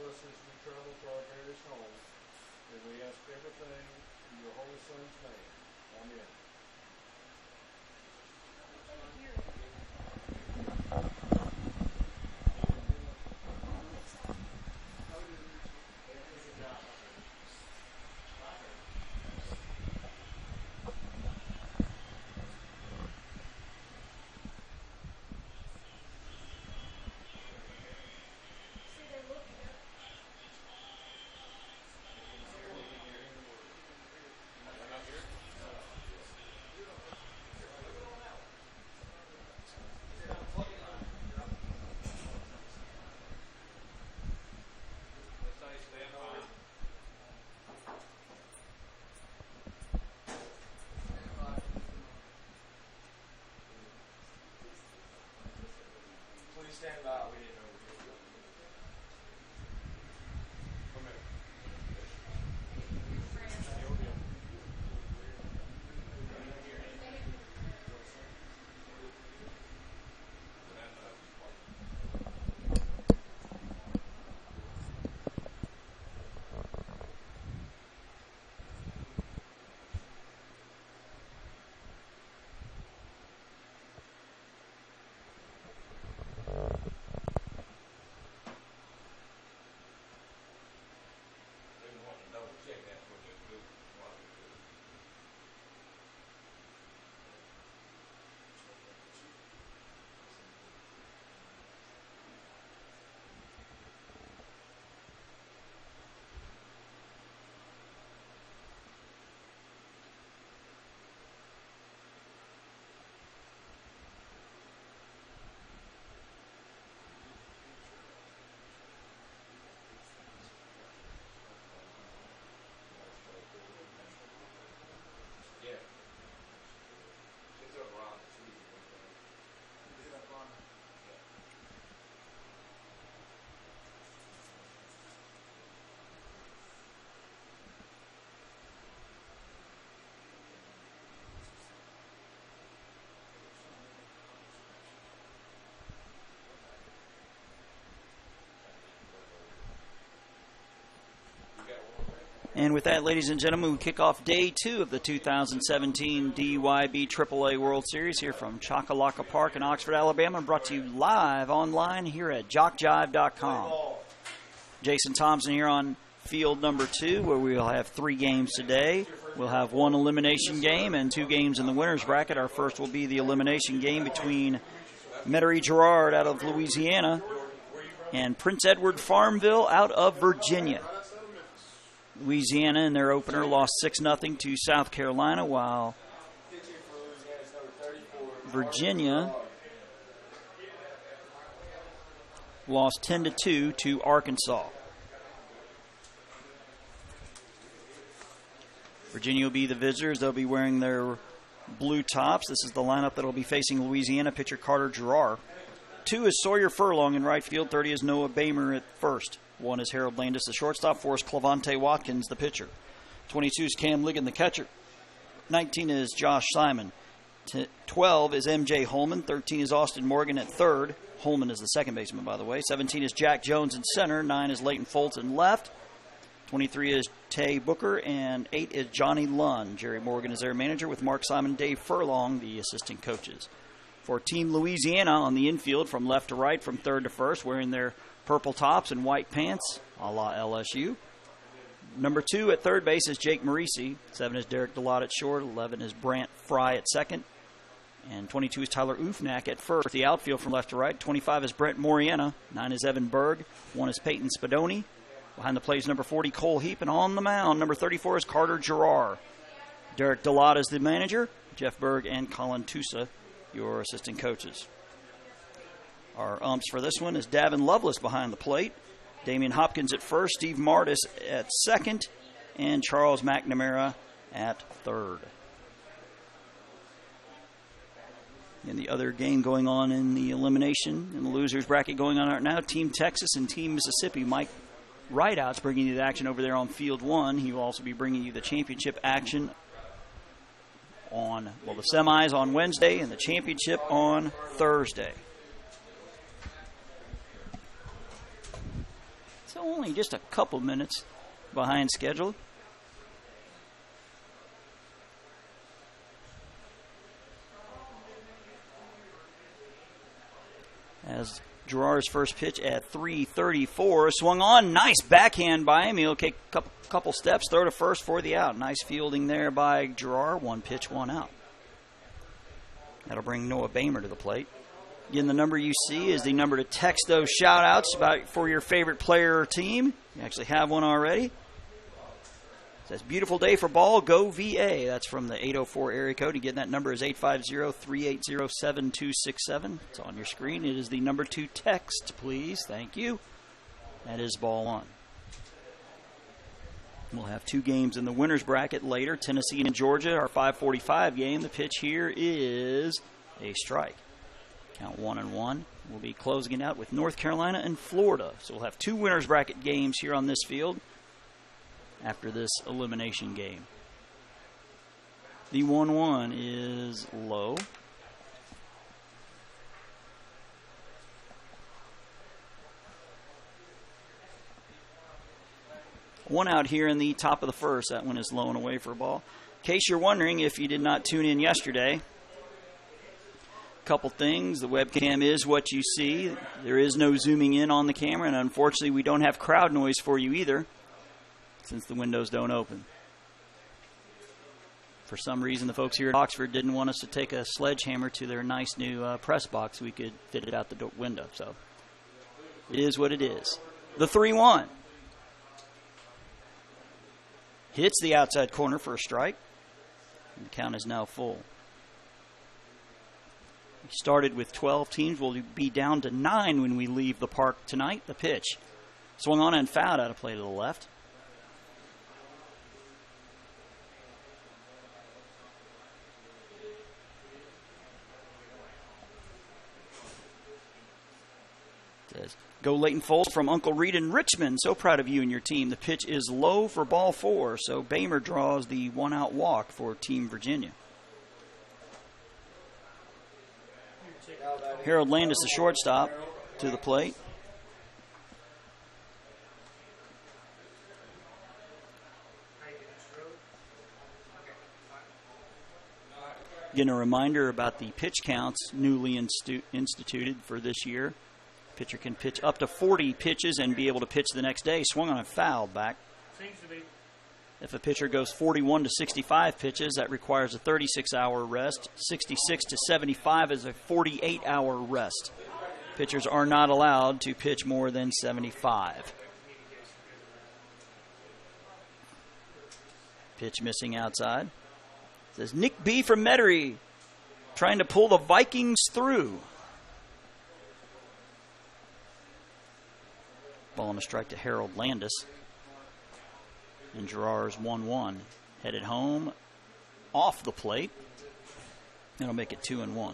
us as we travel to our various homes, and we ask everything in your Holy Son's name. Amen. Stand by. We didn't know. Come here. And with that, ladies and gentlemen, we kick off day 2 of the 2017 DYB AAA World Series here from Choccolocco Park in Oxford, Alabama, brought to you live online here at JockJive.com. Jason Thompson here on field number 2, where we will have 3 games today. We'll have 1 elimination game and 2 games in the winner's bracket. Our first will be the elimination game between Metairie Girard out of Louisiana and Prince Edward Farmville out of Virginia. Louisiana in their opener lost 6-0 to South Carolina, while Virginia lost 10-2 to Arkansas. Virginia will be the visitors. They'll be wearing their blue tops. This is the lineup that will be facing Louisiana. Pitcher Carter Girard. 2 is Sawyer Furlong in right field. 30 is Noah Bamer at first. 1 is Harold Landis, the shortstop. 4 is Clavante Watkins, the pitcher. 22 is Cam Ligon, the catcher. 19 is Josh Simon. 12 is M.J. Holman. 13 is Austin Morgan at third. Holman is the second baseman, by the way. 17 is Jack Jones in center. 9 is Leighton Foltz in left. 23 is Tay Booker. And 8 is Johnny Lunn. Jerry Morgan is their manager, with Mark Simon and Dave Furlong the assistant coaches. For Team Louisiana on the infield, from left to right, from third to first, wearing their purple tops and white pants, a la LSU. Number 2 at third base is Jake Marisi. 7 is Derek Delott at short. 11 is Brant Fry at second. And 22 is Tyler Ufnak at first. The outfield from left to right. 25 is Brent Moriana. 9 is Evan Berg. 1 is Peyton Spadoni. Behind the plate is number 40, Cole Heap. And on the mound, number 34 is Carter Girard. Derek Delott is the manager. Jeff Berg and Colin Tusa, your assistant coaches. Our umps for this one is Davin Lovelace behind the plate, Damian Hopkins at first, Steve Martis at second, and Charles McNamara at third. And the other game going on in the elimination, in the losers bracket going on right now, Team Texas and Team Mississippi. Mike Rideout's bringing you the action over there on Field 1. He will also be bringing you the championship action on, well, the semis on Wednesday and the championship on Thursday. So only just a couple minutes behind schedule. As Gerard's first pitch at 3:34 swung on. Nice backhand by him. He'll take a couple steps, throw to first for the out. Nice fielding there by Gerard. One pitch, one out. That'll bring Noah Bamer to the plate. Again, the number you see is the number to text those shout-outs for your favorite player or team. You actually have one already. It says, beautiful day for ball, go VA. That's from the 804 area code. Again, that number is 850-380-7267. It's on your screen. It is the number to text, please. Thank you. That is ball one. We'll have two games in the winner's bracket later. Tennessee and Georgia, our 5:45 game. The pitch here is a strike. Count 1-1. We'll be closing it out with North Carolina and Florida. So we'll have two winner's bracket games here on this field after this elimination game. The 1-1 is low. One out here in the top of the first. That one is low and away for a ball. In case you're wondering if you did not tune in yesterday, couple things. The webcam is what you see. There is no zooming in on the camera, and unfortunately we don't have crowd noise for you either since the windows don't open. For some reason, the folks here at Oxford didn't want us to take a sledgehammer to their nice new press box so we could fit it out the window. So it is what it is. The 3-1. Hits the outside corner for a strike. And the count is now full. We started with 12 teams. We'll be down to 9 when we leave the park tonight. The pitch swung on and fouled out of play to the left. Says, go Leighton Foles from Uncle Reed in Richmond. So proud of you and your team. The pitch is low for ball 4, so Bamer draws the one-out walk for Team Virginia. Harold Landis, the shortstop, to the plate. Again, a reminder about the pitch counts newly instituted for this year. Pitcher can pitch up to 40 pitches and be able to pitch the next day. Swung on a foul back. Seems to be. If a pitcher goes 41 to 65 pitches, that requires a 36-hour rest. 66 to 75 is a 48-hour rest. Pitchers are not allowed to pitch more than 75. Pitch missing outside. It says Nick B. from Metairie trying to pull the Vikings through. Ball and a strike to Harold Landis. And Gerard's 1-1. Headed home off the plate. That'll make it 2-1.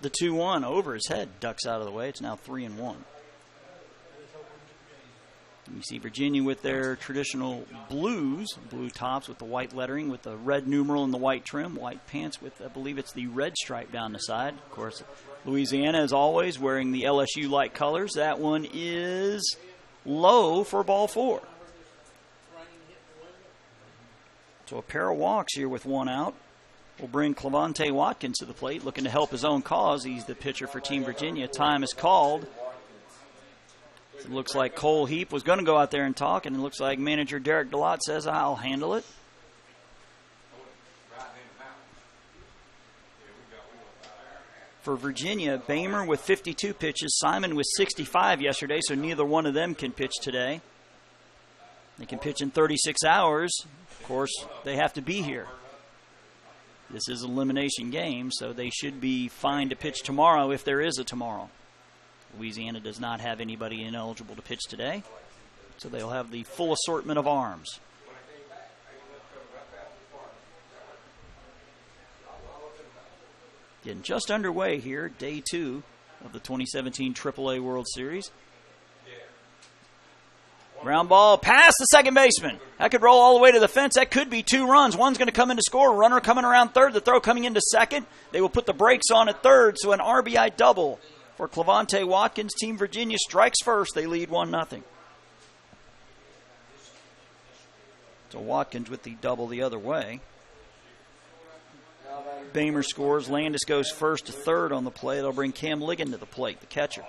The 2-1 over his head ducks out of the way. It's now 3-1. You see Virginia with their traditional blues, blue tops with the white lettering, with the red numeral and the white trim, white pants with, I believe it's the red stripe down the side. Of course, Louisiana, as always, wearing the LSU-like colors. That one is low for ball 4. So a pair of walks here with one out. We'll bring Clavante Watkins to the plate, looking to help his own cause. He's the pitcher for Team Virginia. Time is called. It looks like Cole Heap was going to go out there and talk, and it looks like manager Derek DeLotte says, I'll handle it. For Virginia, Bamer with 52 pitches, Simon with 65 yesterday, so neither one of them can pitch today. They can pitch in 36 hours. Of course, they have to be here. This is an elimination game, so they should be fine to pitch tomorrow if there is a tomorrow. Louisiana does not have anybody ineligible to pitch today, so they'll have the full assortment of arms. Getting just underway here, day 2 of the 2017 AAA World Series. Ground ball past the second baseman. That could roll all the way to the fence. That could be 2 runs. One's going to come in to score. Runner coming around third. The throw coming into second. They will put the brakes on at third, so an RBI double for Clavante Watkins. Team Virginia strikes first. They lead 1-0. So Watkins with the double the other way. Bamer scores. Landis goes first to third on the play. They'll bring Cam Ligon to the plate, the catcher.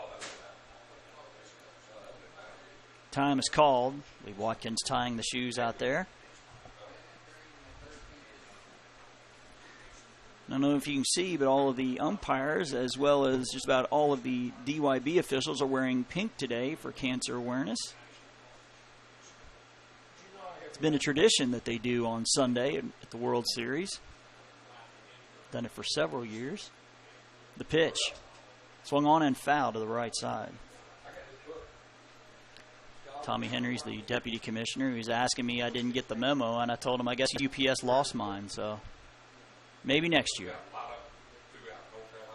Time is called. Lee Watkins tying the shoes out there. I don't know if you can see, but all of the umpires, as well as just about all of the DYB officials, are wearing pink today for cancer awareness. It's been a tradition that they do on Sunday at the World Series. Done it for several years. The pitch. Swung on and foul to the right side. Tommy Henry's the deputy commissioner. He's asking me, I didn't get the memo, and I told him I guess UPS lost mine, so maybe next year.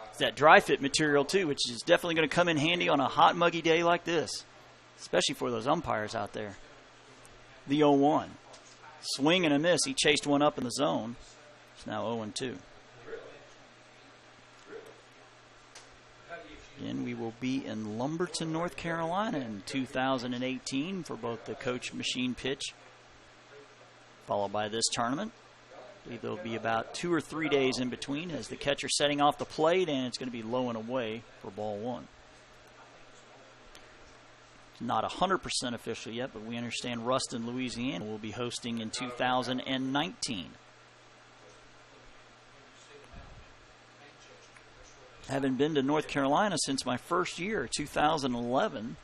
It's that dry fit material, too, which is definitely going to come in handy on a hot, muggy day like this, especially for those umpires out there. The 0-1. Swing and a miss. He chased one up in the zone. It's now 0-2. Again, we will be in Lumberton, North Carolina in 2018 for both the Coach Machine pitch, followed by this tournament. I believe there'll be about 2 or 3 days in between as the catcher setting off the plate, and it's going to be low and away for ball 1. It's not 100% official yet, but we understand Ruston, Louisiana will be hosting in 2019. Haven't been to North Carolina since my first year, 2011.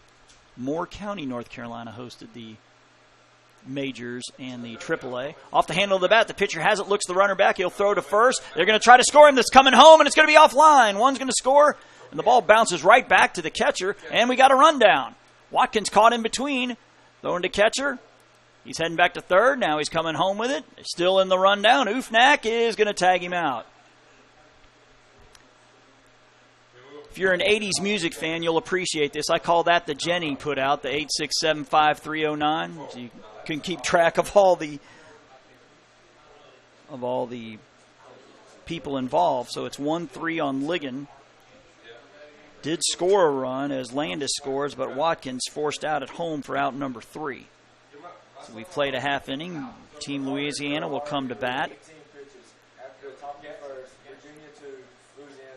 Moore County, North Carolina hosted the majors and the AAA. Off the handle of the bat, the pitcher has it, looks the runner back. He'll throw to first. They're going to try to score him. That's coming home, and it's going to be offline. One's going to score, and the ball bounces right back to the catcher, and we got a rundown. Watkins caught in between, throwing to catcher. He's heading back to third. Now he's coming home with it. Still in the rundown. Ufnak is going to tag him out. If you're an 80s music fan, you'll appreciate this. I call that the Jenny put out, the 8675309. So you can keep track of all the people involved. So it's 1-3 on Ligon. Did score a run as Landis scores, but Watkins forced out at home for out number 3. So we've played a half inning. Team Louisiana will come to bat,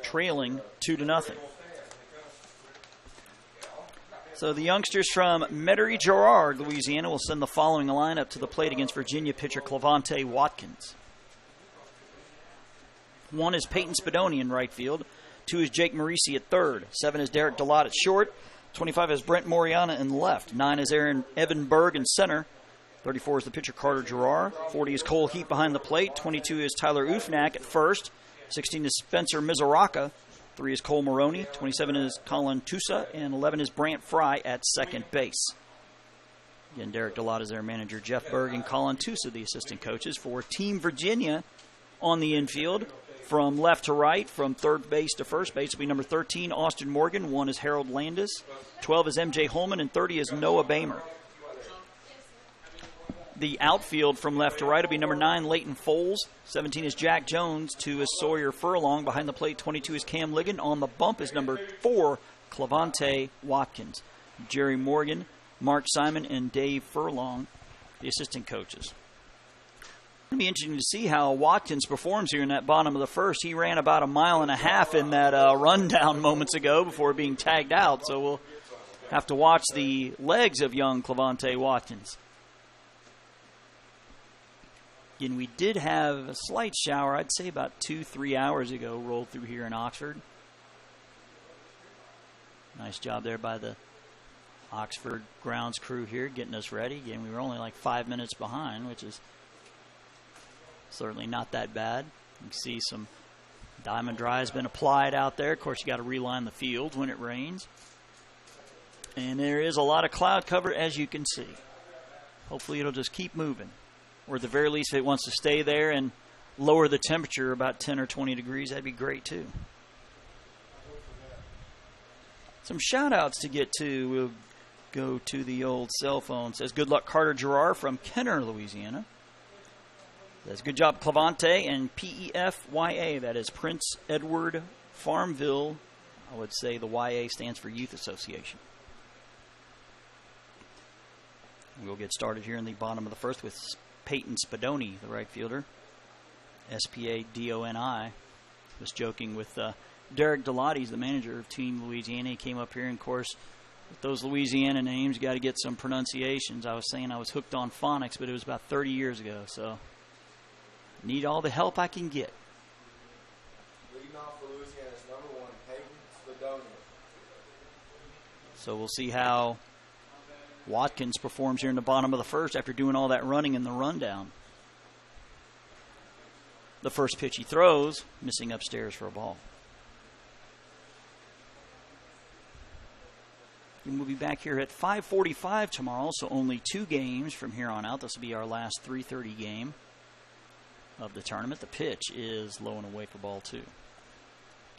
trailing 2-0. So the youngsters from Metairie Girard, Louisiana, will send the following lineup to the plate against Virginia pitcher Clavante Watkins. 1 is Peyton Spadoni in right field. 2 is Jake Marisi at third. 7 is Derek Delott at short. 25 is Brent Moriana in left. 9 is Evan Berg in center. 34 is the pitcher Carter Girard. 40 is Cole Heap behind the plate. 22 is Tyler Ufnak at first. 16 is Spencer Mizoraka. 3 is Cole Maroney. 27 is Colin Tusa. And 11 is Brant Fry at second base. Again, Derek Delott is their manager. Jeff Berg and Colin Tusa, the assistant coaches for Team Virginia on the infield. From left to right, from third base to first base, will be number 13, Austin Morgan. 1 is Harold Landis. 12 is M.J. Holman. And 30 is Noah Bamer. The outfield from left to right will be number 9, Leighton Foles. 17 is Jack Jones. 2 is Sawyer Furlong. Behind the plate, 22 is Cam Ligon. On the bump is number 4, Clavante Watkins. Jerry Morgan, Mark Simon, and Dave Furlong, the assistant coaches. It'll be interesting to see how Watkins performs here in that bottom of the first. He ran about 1.5 miles in that rundown moments ago before being tagged out. So we'll have to watch the legs of young Clavante Watkins. Again, we did have a slight shower, I'd say about 2-3 hours ago, rolled through here in Oxford. Nice job there by the Oxford grounds crew here getting us ready. Again, we were only like 5 minutes behind, which is certainly not that bad. You can see some diamond dry has been applied out there. Of course, you got to reline the field when it rains. And there is a lot of cloud cover, as you can see. Hopefully it'll just keep moving. Or at the very least, if it wants to stay there and lower the temperature about 10 or 20 degrees, that'd be great too. Some shout-outs to get to. go to the old cell phone. Says, good luck, Carter Gerard from Kenner, Louisiana. Says, good job, Clavante and PEFYA. That is Prince Edward Farmville. I would say the YA stands for Youth Association. We'll get started here in the bottom of the first with Peyton Spadoni, the right fielder. S-P-A-D-O-N-I. Was joking with Derek Delotti, the manager of Team Louisiana. He came up here, and of course, with those Louisiana names, you got to get some pronunciations. I was saying I was hooked on phonics, but it was about 30 years ago, so need all the help I can get. Leading off for Louisiana's #1, Peyton Spadoni. So we'll see how Watkins performs here in the bottom of the first after doing all that running in the rundown. The first pitch he throws, missing upstairs for a ball. And we'll be back here at 5:45 tomorrow, so only 2 games from here on out. This will be our last 3:30 game of the tournament. The pitch is low and away for ball 2.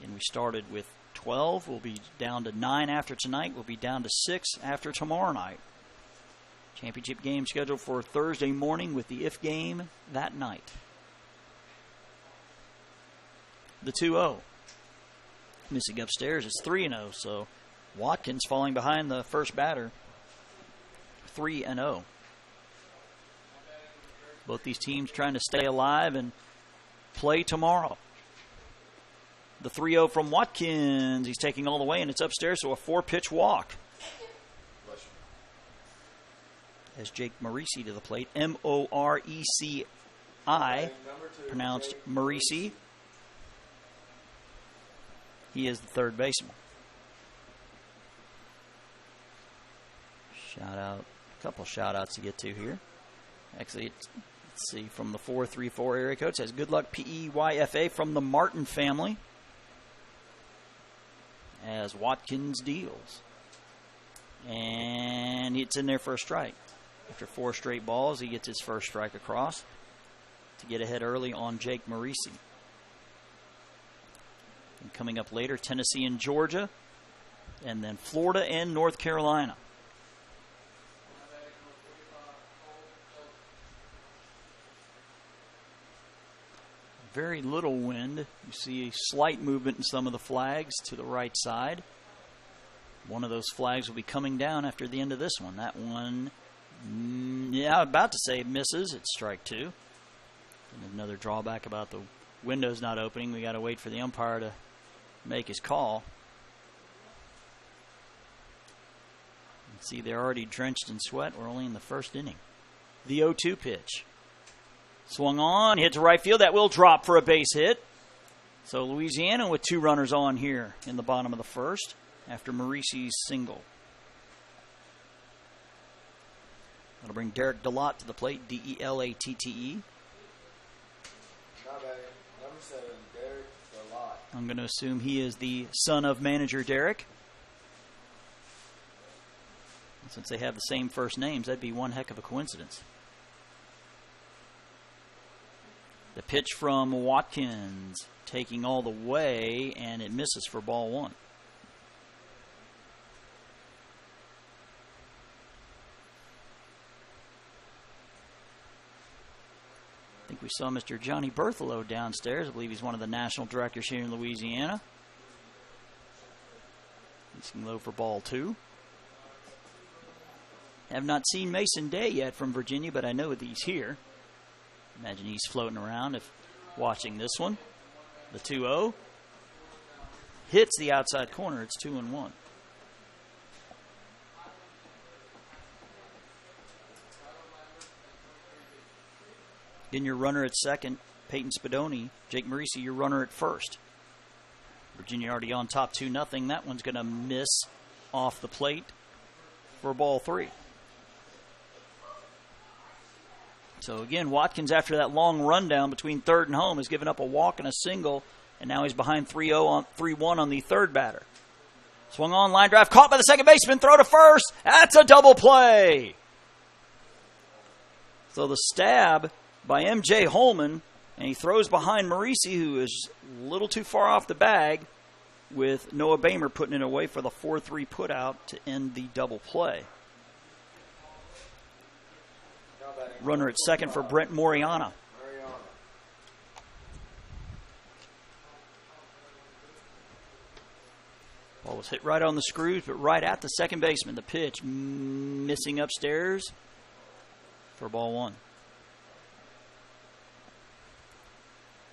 And we started with 12. We'll be down to 9 after tonight. We'll be down to 6 after tomorrow night. Championship game scheduled for Thursday morning with the if game that night. The 2-0. Missing upstairs is 3-0, so Watkins falling behind the first batter. 3-0. Both these teams trying to stay alive and play tomorrow. The 3-0 from Watkins. He's taking all the way, and it's upstairs, so a 4-pitch walk. As Jake Morisi to the plate. M-O-R-E-C-I. Pronounced Morisi. He is the third baseman. Shout out, a couple shout outs to get to here. Actually, let's see, from the 434 area code. It says, good luck, PEYFA from the Martin family. As Watkins deals. And it's in there for a strike. After 4 straight balls, he gets his first strike across to get ahead early on Jake Morisi. And coming up later, Tennessee and Georgia, and then Florida and North Carolina. Very little wind. You see a slight movement in some of the flags to the right side. One of those flags will be coming down after the end of this one. That one, yeah, I'm about to say misses. It's strike 2. And another drawback about the window's not opening. We got to wait for the umpire to make his call. See, they're already drenched in sweat. We're only in the first inning. The 0-2 pitch. Swung on, hit to right field. That will drop for a base hit. So Louisiana with 2 runners on here in the bottom of the first after Morisi's single. That'll bring Derek Delotte to the plate, D-E-L-A-T-T-E. Not bad. Number 7, Derek Delotte. I'm going to assume he is the son of manager Derek. And since they have the same first names, that'd be one heck of a coincidence. The pitch from Watkins, taking all the way, and it misses for ball 1. I think we saw Mr. Johnny Berthelo downstairs. I believe he's one of the national directors here in Louisiana. He's low for ball 2. Have not seen Mason Day yet from Virginia, but I know that he's here. Imagine he's floating around if watching this one. The 2-0 hits the outside corner. It's 2-1. Then your runner at second, Peyton Spadoni. Jake Morisi, your runner at first. Virginia already on top 2-0. That one's going to miss off the plate for ball 3. So again, Watkins, after that long rundown between third and home, has given up a walk and a single, and now he's behind 3-1 on the third batter. Swung on, line drive, caught by the second baseman, throw to first. That's a double play. So the stab by M.J. Holman, and he throws behind Morisi, who is a little too far off the bag, with Noah Bamer putting it away for the 4-3 putout to end the double play. Runner at second for Brent Moriana. Ball was hit right on the screws, but right at the second baseman. The pitch missing upstairs for ball one.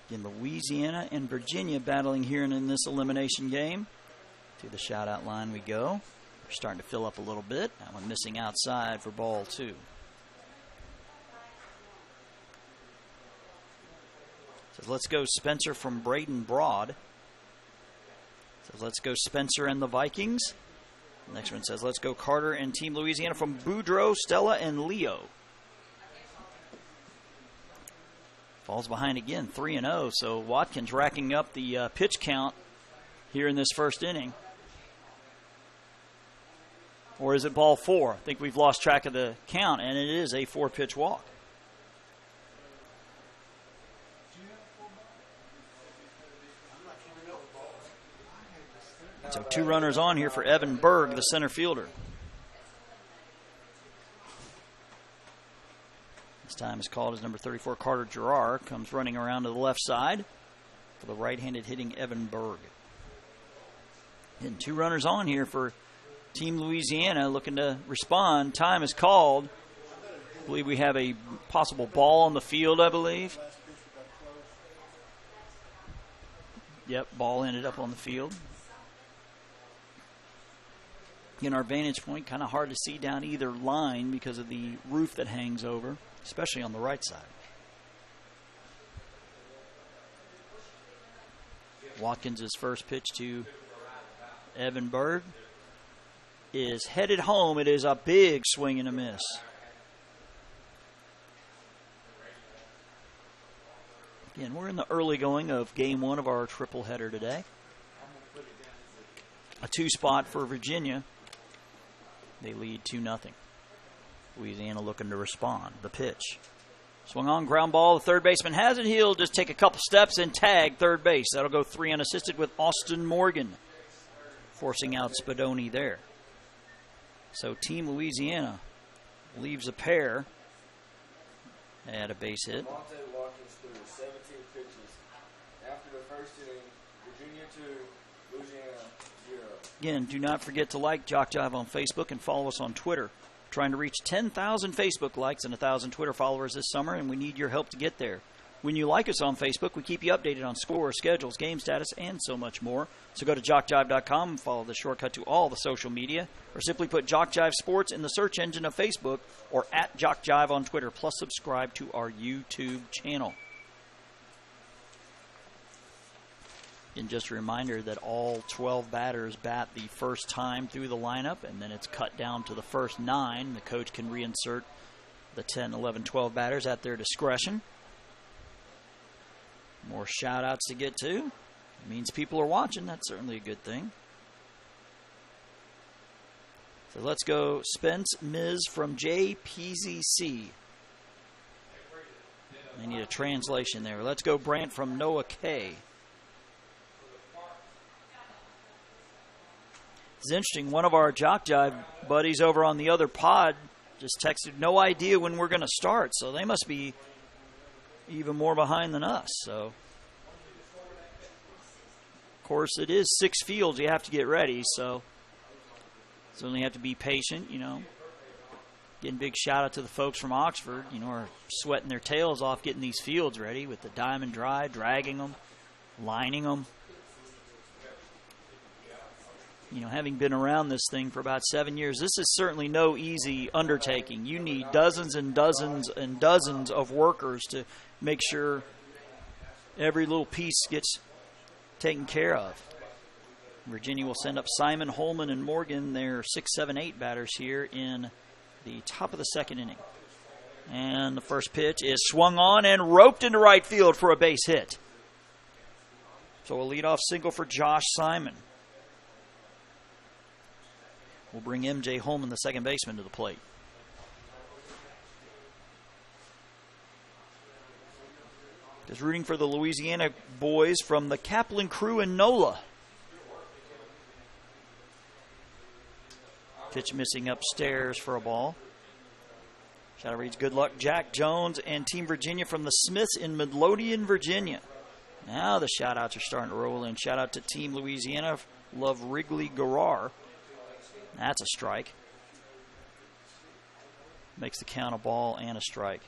Again, Louisiana and Virginia battling here in this elimination game. To the shout-out line we go. We're starting to fill up a little bit. That one missing outside for ball two. Says, let's go Spencer from Braden Broad. Says, let's go Spencer and the Vikings. The next one says, let's go Carter and Team Louisiana from Boudreaux, Stella, and Leo. Falls behind again, 3-0. So Watkins racking up the pitch count here in this first inning. Or is it ball four? I think we've lost track of the count, and it is a 4-pitch walk. So 2 runners on here for Evan Berg, the center fielder. This time is called as number 34, Carter Girard. Comes running around to the left side for the right-handed hitting Evan Berg. And 2 runners on here for Team Louisiana looking to respond. Time is called. I believe we have a possible ball on the field, I believe. Yep, ball ended up on the field. In our vantage point, kind of hard to see down either line because of the roof that hangs over, especially on the right side. Watkins' first pitch to Evan Berg is headed home. It is a big swing and a miss. Again, we're in the early going of game 1 of our triple header today. A 2 spot for Virginia. They lead 2-0. Louisiana looking to respond. The pitch. Swung on, ground ball. The third baseman has it. He'll just take a couple steps and tag third base. That'll go 3 unassisted with Austin Morgan forcing out Spadoni there. So Team Louisiana leaves a pair. They had a base hit. Monte Watkins threw 17 pitches. After the first inning, Virginia 2, Louisiana 0. Again, do not forget to like JockJive on Facebook and follow us on Twitter. Trying to reach 10,000 Facebook likes and 1,000 Twitter followers this summer, and we need your help to get there. When you like us on Facebook, we keep you updated on scores, schedules, game status, and so much more. So go to JockJive.com and follow the shortcut to all the social media, or simply put JockJive Sports in the search engine of Facebook or at JockJive on Twitter, plus subscribe to our YouTube channel. And just a reminder that all 12 batters bat the first time through the lineup, and then it's cut down to the first 9. The coach can reinsert the 10, 11, 12 batters at their discretion. More shout-outs to get to. It means people are watching. That's certainly a good thing. So let's go Spence Miz from JPZC. They need a translation there. Let's go Brant from Noah K. It's interesting. One of our JockJive buddies over on the other pod just texted, no idea when we're going to start. So they must be even more behind than us. So, of course, it is 6 fields you have to get ready. So certainly have to be patient, you know. Getting big shout out to the folks from Oxford, you know, are sweating their tails off getting these fields ready with the diamond dry, dragging them, lining them. You know, having been around this thing for about 7 years, this is certainly no easy undertaking. You need dozens and dozens and dozens of workers to make sure every little piece gets taken care of. Virginia will send up Simon, Holman, and Morgan, their 6, 7, 8 batters here in the top of the second inning. And the first pitch is swung on and roped into right field for a base hit. So a leadoff single for Josh Simon. We'll bring MJ Holman, the second baseman, to the plate. Just rooting for the Louisiana boys from the Kaplan crew in NOLA. Pitch missing upstairs for a ball. Shout out reads, good luck, Jack Jones and Team Virginia from the Smiths in Midlothian, Virginia. Now the shout-outs are starting to roll in. Shout out to Team Louisiana. Love Wrigley Garrar. That's a strike. Makes the count a ball and a strike.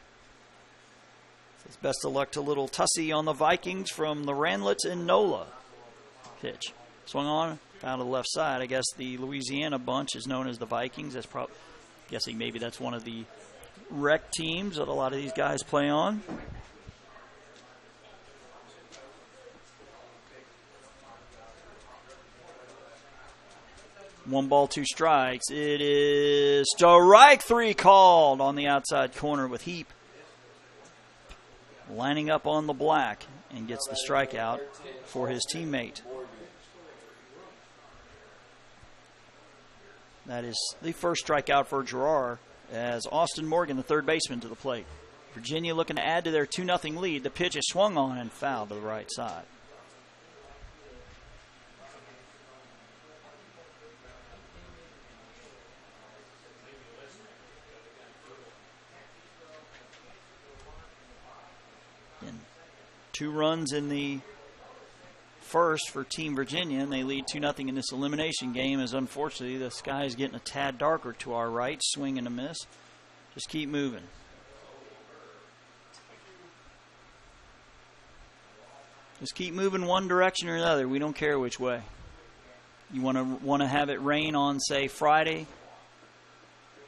Says best of luck to little Tussie on the Vikings from the Ranlets in NOLA. Pitch. Swung on, found to the left side. I guess the Louisiana bunch is known as the Vikings. That's probably, guessing maybe that's one of the rec teams that a lot of these guys play on. One ball, two strikes. It is strike three called on the outside corner with Heap lining up on the black and gets the strikeout for his teammate. That is the first strikeout for Gerard as Austin Morgan, the third baseman, to the plate. Virginia looking to add to their 2-0 lead. The pitch is swung on and fouled to the right side. And 2 runs in the first for Team Virginia, and they lead 2-0 in this elimination game, as unfortunately the sky is getting a tad darker to our right. Swing and a miss. Just keep moving. Just keep moving one direction or another. We don't care which way. You want to have it rain on, say, Friday?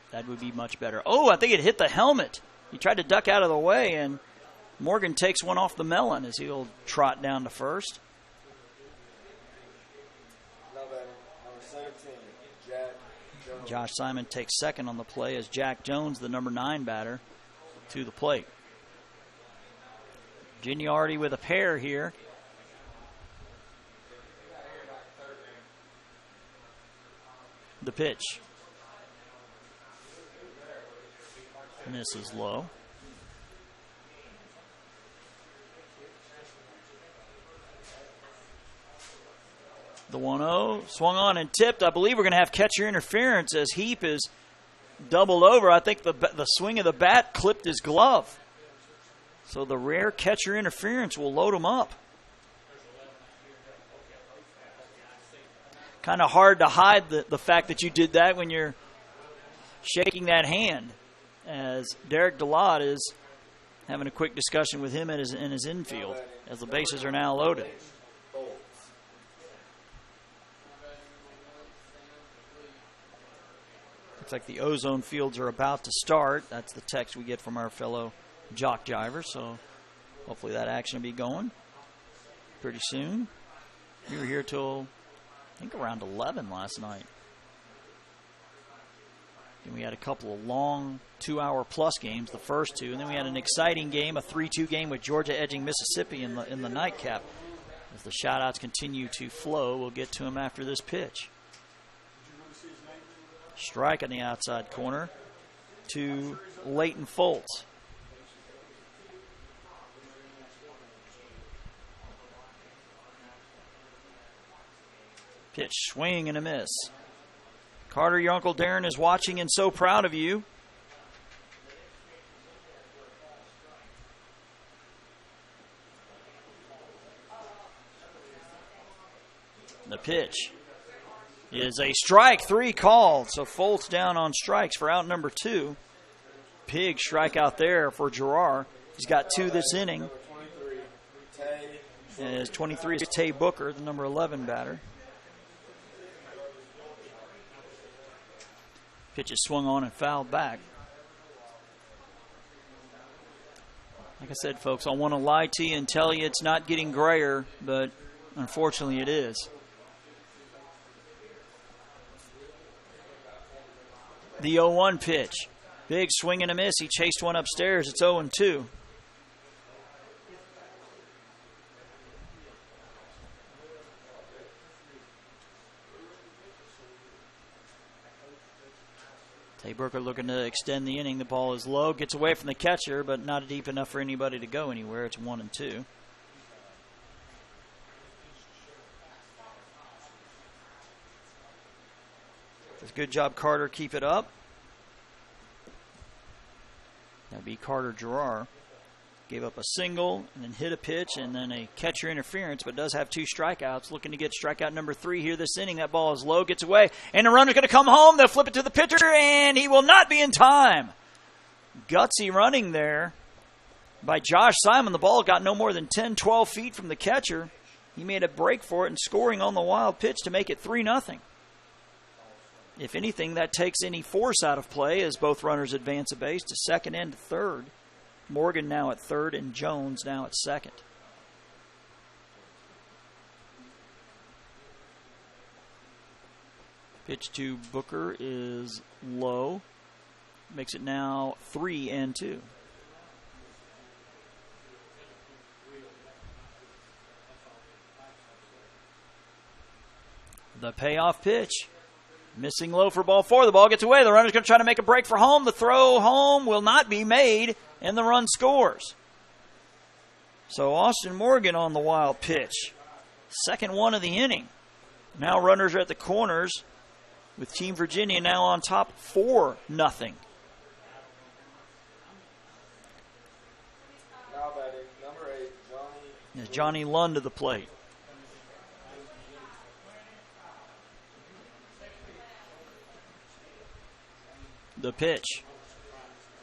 That would be much better. Oh, I think it hit the helmet. He tried to duck out of the way, and Morgan takes one off the melon as he'll trot down to first. Josh Simon takes second on the play as Jack Jones, the number 9 batter, to the plate. Virginia already with a pair here. The pitch. Misses low. The 1-0 swung on and tipped. I believe we're going to have catcher interference as Heap is doubled over. I think the swing of the bat clipped his glove. So the rare catcher interference will load him up. Kind of hard to hide the fact that you did that when you're shaking that hand, as Derek DeLotte is having a quick discussion with him in his infield as the bases are now loaded. Looks like the ozone fields are about to start. That's the text we get from our fellow JockJiver, so hopefully that action will be going pretty soon. We were here till, I think, around 11 last night. And we had a couple of long 2-hour-plus games, the first 2, and then we had an exciting game, a 3-2 game with Georgia edging Mississippi in the nightcap. As the shout-outs continue to flow, we'll get to them after this pitch. Strike on the outside corner to Leighton Foltz. Pitch, swing and a miss. Carter, your Uncle Darren is watching and so proud of you. The pitch is a strike, 3 called. So Foltz down on strikes for out number 2. Big strikeout there for Gerard. He's got 2 this inning. And his 23 is Tay Booker, the number 11 batter. Pitch is swung on and fouled back. Like I said, folks, I want to lie to you and tell you it's not getting grayer, but unfortunately it is. The 0-1 pitch. Big swing and a miss. He chased one upstairs. It's 0-2. Tay Booker looking to extend the inning. The ball is low. Gets away from the catcher, but not deep enough for anybody to go anywhere. It's 1-2. Good job, Carter. Keep it up. That'd be Carter Gerard. Gave up a single and then hit a pitch and then a catcher interference, but does have 2 strikeouts. Looking to get strikeout number 3 here this inning. That ball is low, gets away, and the runner's going to come home. They'll flip it to the pitcher, and he will not be in time. Gutsy running there by Josh Simon. The ball got no more than 10, 12 feet from the catcher. He made a break for it and scoring on the wild pitch to make it 3-0. If anything, that takes any force out of play as both runners advance a base to second and to third. Morgan now at third and Jones now at second. Pitch to Booker is low. Makes it now 3-2. The payoff pitch. Missing low for ball 4. The ball gets away. The runner's going to try to make a break for home. The throw home will not be made, and the run scores. So Austin Morgan on the wild pitch. Second one of the inning. Now runners are at the corners with Team Virginia now on top 4-0. Now batting number 8, Johnny. As Johnny Lund to the plate. The pitch.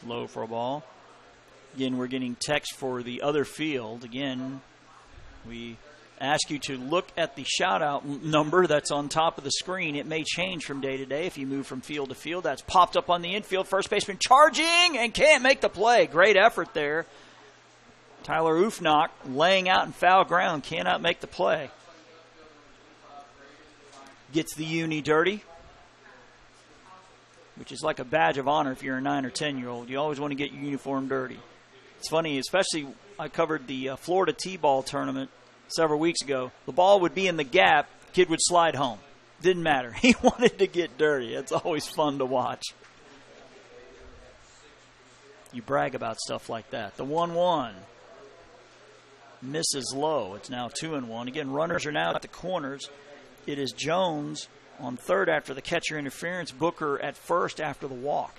Low for a ball. Again, we're getting text for the other field. Again, we ask you to look at the shout-out number that's on top of the screen. It may change from day to day if you move from field to field. That's popped up on the infield. First baseman charging and can't make the play. Great effort there. Tyler Ufnock laying out in foul ground. Cannot make the play. Gets the uni dirty, which is like a badge of honor if you're a 9 or 10-year-old. You always want to get your uniform dirty. It's funny, especially I covered the Florida T-ball tournament several weeks ago. The ball would be in the gap. Kid would slide home. Didn't matter. He wanted to get dirty. It's always fun to watch. You brag about stuff like that. The 1-1 misses low. It's now 2-1. Again, runners are now at the corners. It is Jones on third after the catcher interference. Booker at first after the walk.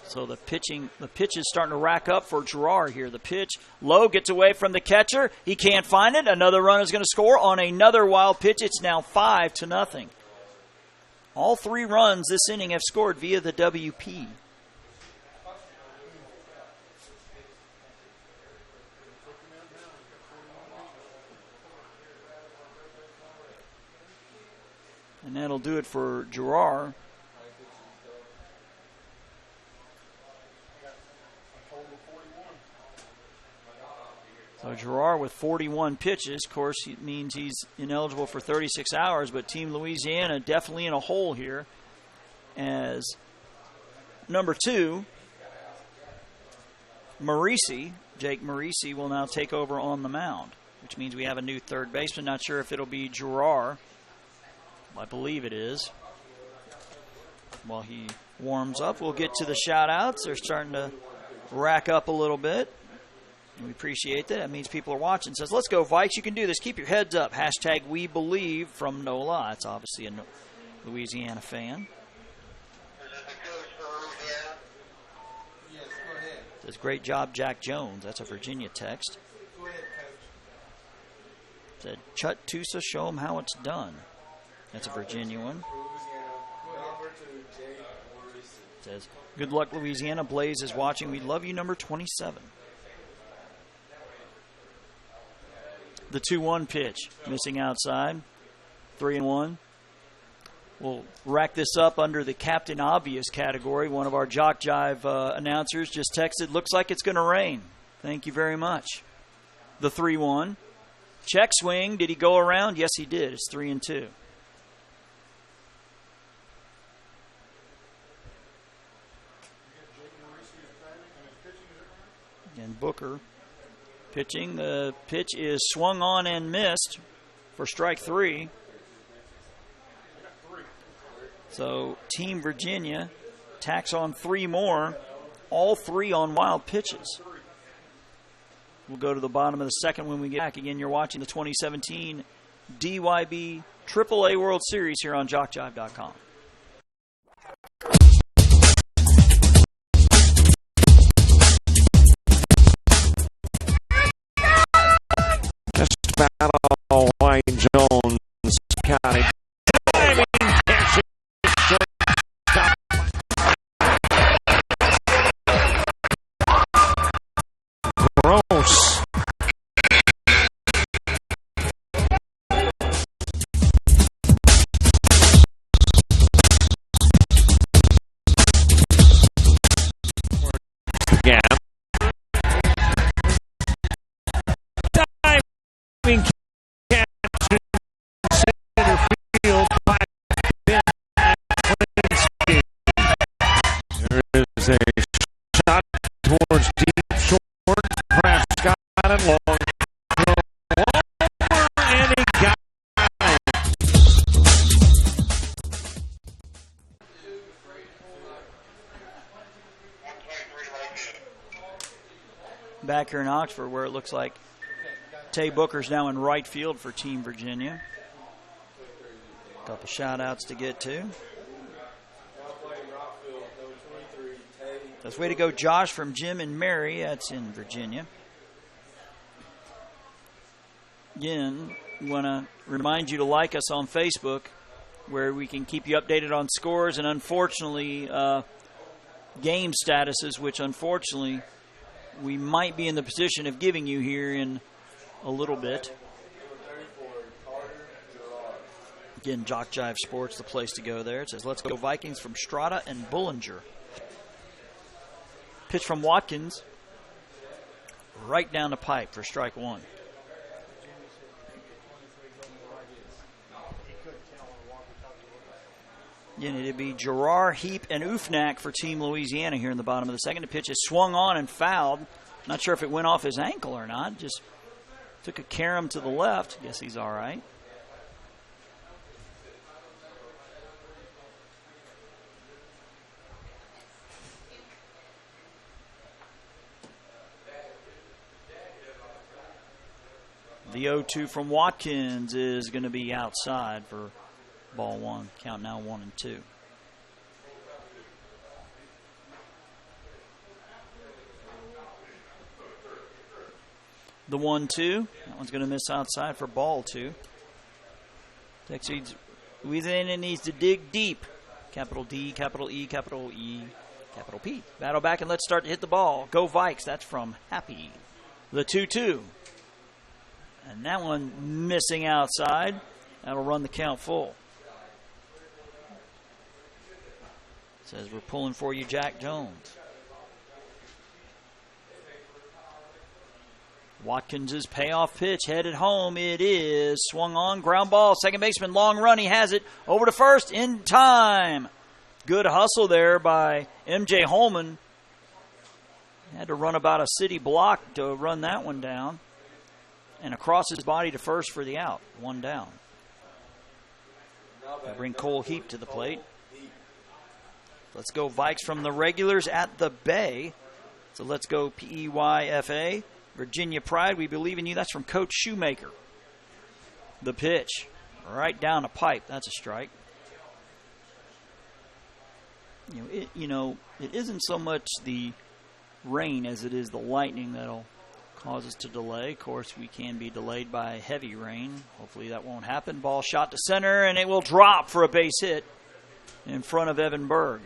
So the pitch is starting to rack up for Gerard here. The pitch low, gets away from the catcher. He can't find it. Another run is going to score on another wild pitch. It's now 5-0. All 3 runs this inning have scored via the WP. And that'll do it for Gerard. So Gerard with 41 pitches. Of course, it means he's ineligible for 36 hours, but Team Louisiana definitely in a hole here as number 2, Jake Marisi, will now take over on the mound, which means we have a new third baseman. Not sure if it'll be Gerard. I believe it is. While he warms up, we'll get to the shout-outs. They're starting to rack up a little bit. And we appreciate that. That means people are watching. Says, let's go, Vikes. You can do this. Keep your heads up. Hashtag We Believe from NOLA. It's obviously a Louisiana fan. Yes, go ahead. Says, great job, Jack Jones. That's a Virginia text. Go ahead, Coach. Said, Chut Tusa, show them how it's done. That's a Virginia one. Number 2, Jake Morrison. Says, good luck, Louisiana. Blaze is watching. We love you, number 27. The 2-1 pitch, missing outside. 3-1. We'll rack this up under the Captain Obvious category. One of our JockJive announcers just texted, looks like it's going to rain. Thank you very much. The 3-1. Check swing. Did he go around? Yes, he did. It's 3-2. And Booker pitching. The pitch is swung on and missed for strike 3. So Team Virginia tacks on 3 more, all 3 on wild pitches. We'll go to the bottom of the second when we get back. Again, you're watching the 2017 DYB AAA World Series here on JockJive.com. back here in Oxford, where it looks like Tay Booker's now in right field for Team Virginia. A couple shout-outs to get to. That's way to go, Josh, from Jim and Mary. That's in Virginia. Again, we want to remind you to like us on Facebook, where we can keep you updated on scores and, unfortunately, game statuses, which, unfortunately, we might be in the position of giving you here in a little bit. Again, JockJive Sports, the place to go there. It says, let's go Vikings from Strata and Bullinger. Pitch from Watkins, right down the pipe for strike one. Again, it'd be Gerard, Heap, and Ufnak for Team Louisiana here in the bottom of the second. The pitch is swung on and fouled. Not sure if it went off his ankle or not. Just took a carom to the left. Guess he's all right. The 0-2 from Watkins is going to be outside for ball one. Count now 1-2. The 1-2. That one's going to miss outside for ball two. Texas Louisiana needs to dig deep. Capital D, capital E, capital E, capital P. Battle back and let's start to hit the ball. Go Vikes. That's from Happy. The 2-2. And that one missing outside. That'll run the count full. Says we're pulling for you, Jack Jones. Watkins' payoff pitch headed home. It is swung on, ground ball. Second baseman, long run. He has it over to first in time. Good hustle there by M.J. Holman. Had to run about a city block to run that one down. And across his body to first for the out. One down. They bring Cole Heap to the plate. Let's go Vikes from the regulars at the Bay. So let's go PEYFA. Virginia Pride, we believe in you. That's from Coach Shoemaker. The pitch. Right down the pipe. That's a strike. It isn't so much the rain as it is the lightning that'll cause us to delay. Of course, we can be delayed by heavy rain. Hopefully that won't happen. Ball shot to center, and it will drop for a base hit in front of Evan Berg.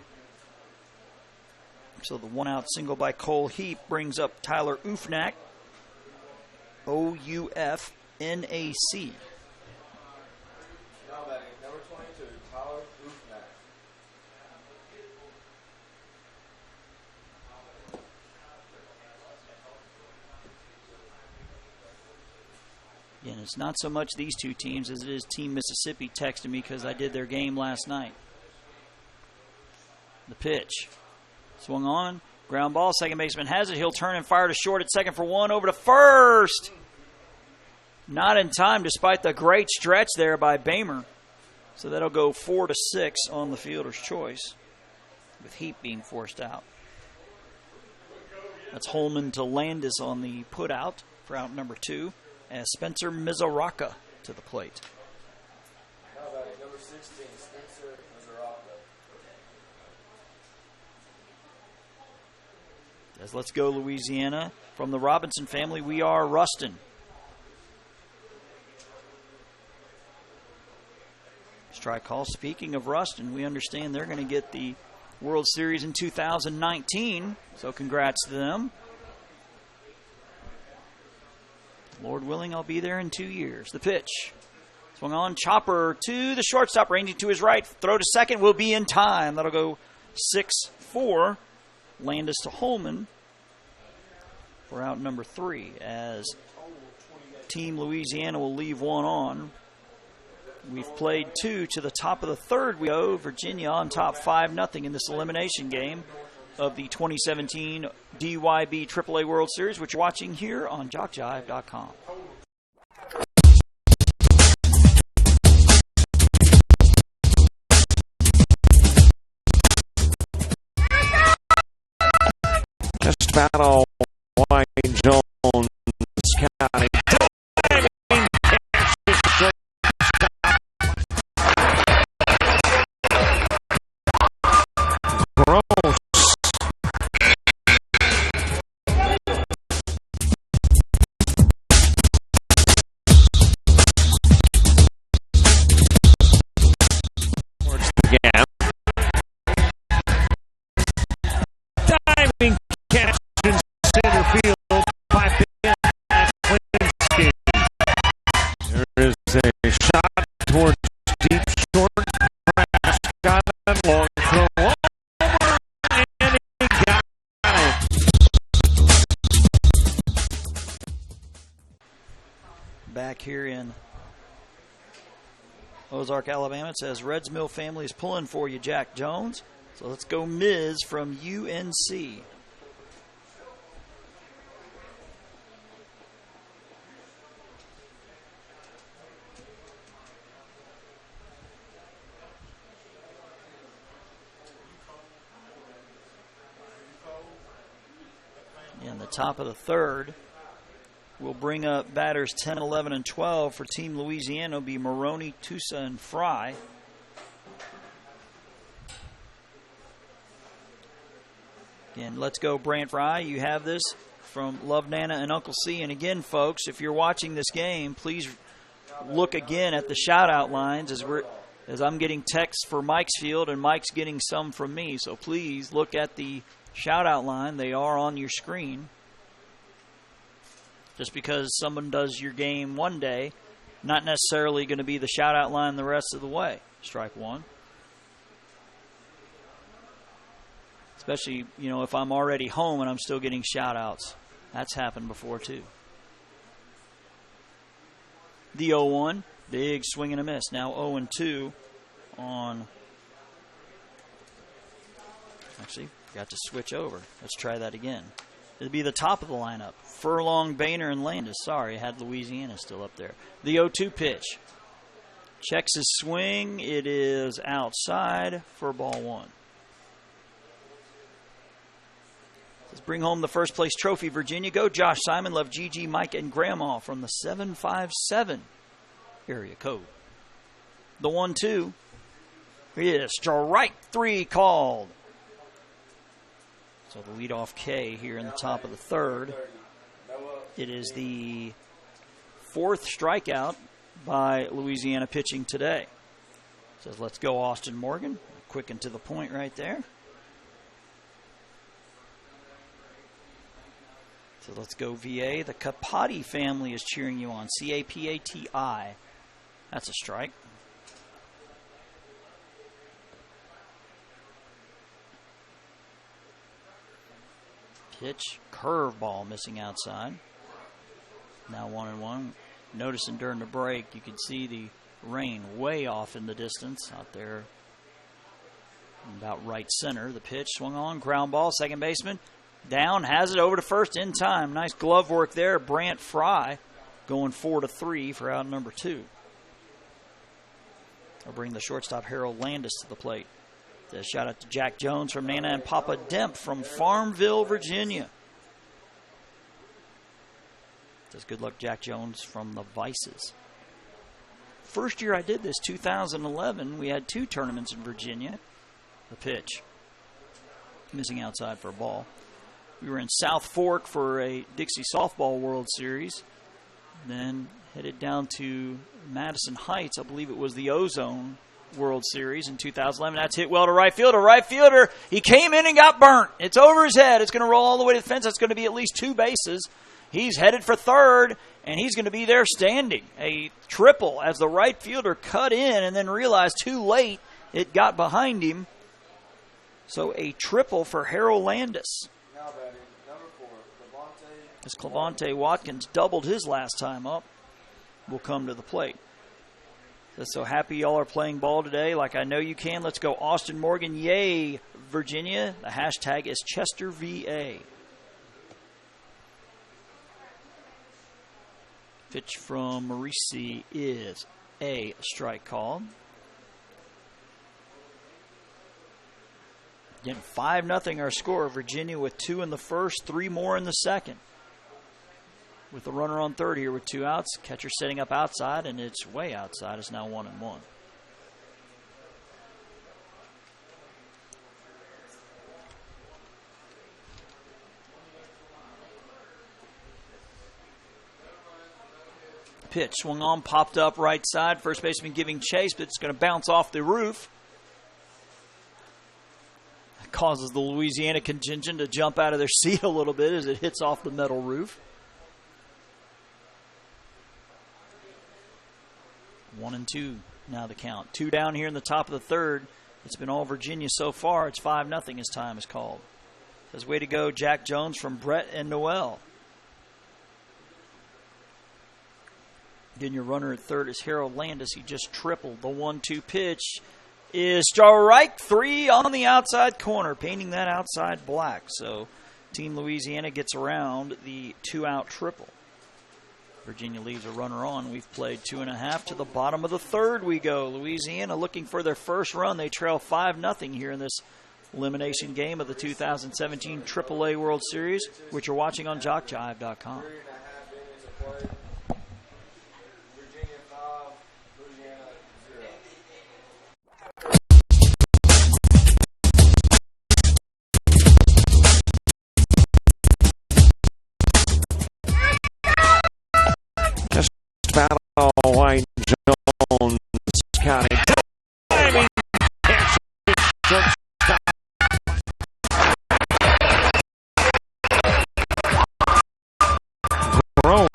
So the one-out single by Cole Heap brings up Tyler Ufnak. O-U-F-N-A-C. Now batting, number 22, Tyler Ufnak. Again, it's not so much these two teams as it is Team Mississippi texting me because I did their game last night. The pitch. Swung on. Ground ball. Second baseman has it. He'll turn and fire to short at second for one. Over to first. Not in time despite the great stretch there by Bamer. So that'll go 4-6 on the fielder's choice with Heap being forced out. That's Holman to Landis on the put out for out number 2 as Spencer Mizoraka to the plate. Now batting, number 16, Spencer Mizoraka. As let's go Louisiana. From the Robinson family, we are Rustin. Strike call. Speaking of Rustin, we understand they're going to get the World Series in 2019, so congrats to them. Lord willing, I'll be there in 2 years. The pitch. Swung on, chopper to the shortstop, ranging to his right. Throw to second will be in time. That'll go 6-4. Landis to Holman for out number 3 as Team Louisiana will leave one on. We've played 2 to the top of the third. We go Virginia on top 5-0 in this elimination game of the 2017 DYB AAA World Series, which you're watching here on JockJive.com. Just about all Wayne Jones here in Ozark, Alabama. It says, Reds Mill family is pulling for you, Jack Jones. So let's go Miz from UNC. In the top of the third, we'll bring up batters 10, 11, and 12 for Team Louisiana. It'll be Maroney, Tusa, and Fry. Again, let's go Brant Fry. You have this from Love Nana and Uncle C. And again, folks, if you're watching this game, please look again at the shout-out lines as I'm getting texts for Mike's field and Mike's getting some from me. So please look at the shout-out line. They are on your screen. Just because someone does your game one day, not necessarily going to be the shout-out line the rest of the way. Strike one. Especially, if I'm already home and I'm still getting shout-outs. That's happened before, too. The 0-1, big swing and a miss. Now 0-2 on... Actually, forgot to switch over. Let's try that again. It'll be the top of the lineup. Furlong, Boehner, and Landis. Sorry, I had Louisiana still up there. The 0-2 pitch. Checks his swing. It is outside for ball one. Let's bring home the first place trophy, Virginia. Go Josh, Simon, Love, Gigi, Mike, and Grandma from the 757 area code. The 1-2 is strike three called. So the leadoff K here in the top of the third. It is the fourth strikeout by Louisiana pitching today. Says, let's go Austin Morgan. Quick and to the point right there. So let's go VA. The Capati family is cheering you on. C-A-P-A-T-I. That's a strike. Pitch, curveball missing outside. Now 1-1. Noticing during the break, you could see the rain way off in the distance out there. About right center. The pitch swung on, ground ball, second baseman. Down, has it over to first in time. Nice glove work there. Brant Fry going 4-3 for out number 2. I'll bring the shortstop Harold Landis to the plate. A shout out to Jack Jones from Nana and Papa Demp from Farmville, Virginia. Says good luck, Jack Jones from the Vices. First year I did this, 2011, we had 2 tournaments in Virginia. The pitch, missing outside for a ball. We were in South Fork for a Dixie Softball World Series. Then headed down to Madison Heights. I believe it was the Ozone World Series in 2011. That's hit well to right field. A right fielder, he came in and got burnt. It's over his head. It's going to roll all the way to the fence. That's going to be at least 2 bases. He's headed for third, and he's going to be there standing. A triple as the right fielder cut in and then realized too late it got behind him. So a triple for Harold Landis. Now batting, number 4, Clevante. As Clevante Watkins doubled his last time up, will come to the plate. So happy y'all are playing ball today like I know you can. Let's go Austin Morgan. Yay, Virginia. The hashtag is ChesterVA. Pitch from Marisi is a strike call. Again, 5-0 our score. Virginia with 2 in the first, 3 more in the second. With the runner on third here with 2 outs. Catcher setting up outside, and it's way outside. It's now 1-1. Pitch swung on, popped up right side. First baseman giving chase, but it's going to bounce off the roof. That causes the Louisiana contingent to jump out of their seat a little bit as it hits off the metal roof. 1-2 now the count. 2 down here in the top of the third. It's been all Virginia so far. It's 5-0 as time is called. Says way to go, Jack Jones from Brett and Noel. Again, your runner at third is Harold Landis. He just tripled. The 1-2 pitch is strike 3 on the outside corner, painting that outside black. So Team Louisiana gets around the 2-out triple. Virginia leaves a runner on. We've played 2.5. To the bottom of the third we go. Louisiana looking for their first run. They trail 5-0 here in this elimination game of the 2017 AAA World Series, which you're watching on JockJive.com. 3.5 innings of play. Virginia 5, Louisiana 0. Battle White Jones County. Diving catch, shortstop. Gross.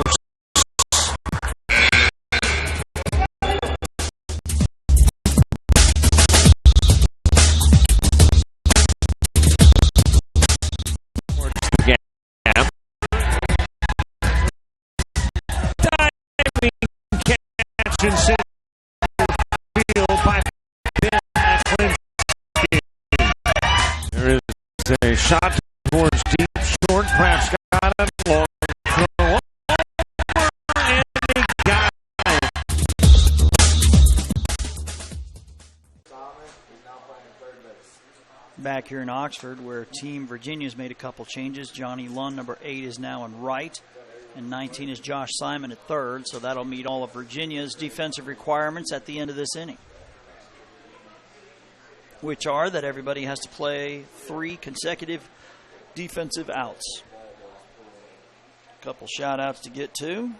In center field by Ben Aklinski. There is a shot towards deep short. Kraft's got it. Long throw over, and he got it. Simon is now playing third base. Back here in Oxford, where Team Virginia's made a couple changes. Johnny Lund, number 8, is now in right. And 19 is Josh Simon at third, so that'll meet all of Virginia's defensive requirements at the end of this inning, which are that everybody has to play 3 consecutive defensive outs. A couple shout-outs to get to.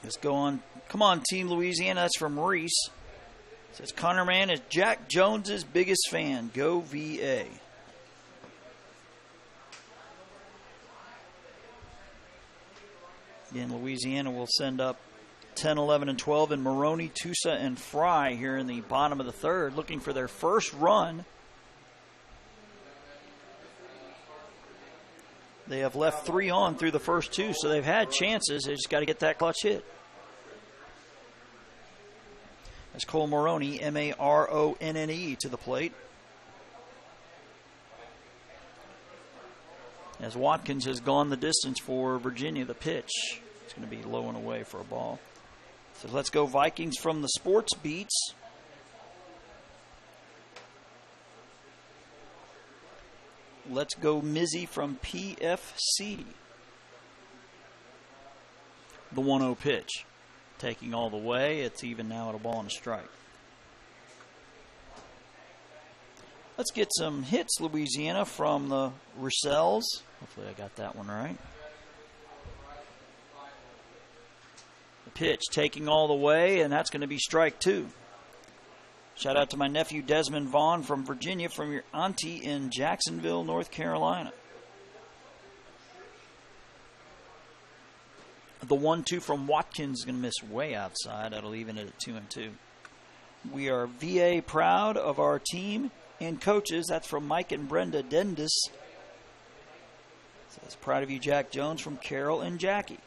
Let's go on. Come on, Team Louisiana. That's from Reese. It says, Connor Mann is Jack Jones's biggest fan. Go VA. Again, Louisiana will send up 10, 11, and 12, and Maroney, Tusa, and Fry here in the bottom of the third, looking for their first run. They have left 3 on through the first 2, so they've had chances. They just got to get that clutch hit. That's Cole Maroney, Maronne, to the plate. As Watkins has gone the distance for Virginia, the pitch. It's going to be low and away for a ball. So let's go Vikings from the sports beats. Let's go Mizzy from PFC. The 1-0 pitch. Taking all the way. It's even now at a ball and a strike. Let's get some hits, Louisiana, from the Russells. Hopefully I got that one right. The pitch taking all the way, and that's going to be strike 2. Shout out to my nephew Desmond Vaughn from Virginia, from your auntie in Jacksonville, North Carolina. The 1-2 from Watkins is going to miss way outside. That'll even it at 2-2. We are VA proud of our team and coaches. That's from Mike and Brenda Dendis. Says, proud of you, Jack Jones, from Carol and Jackie.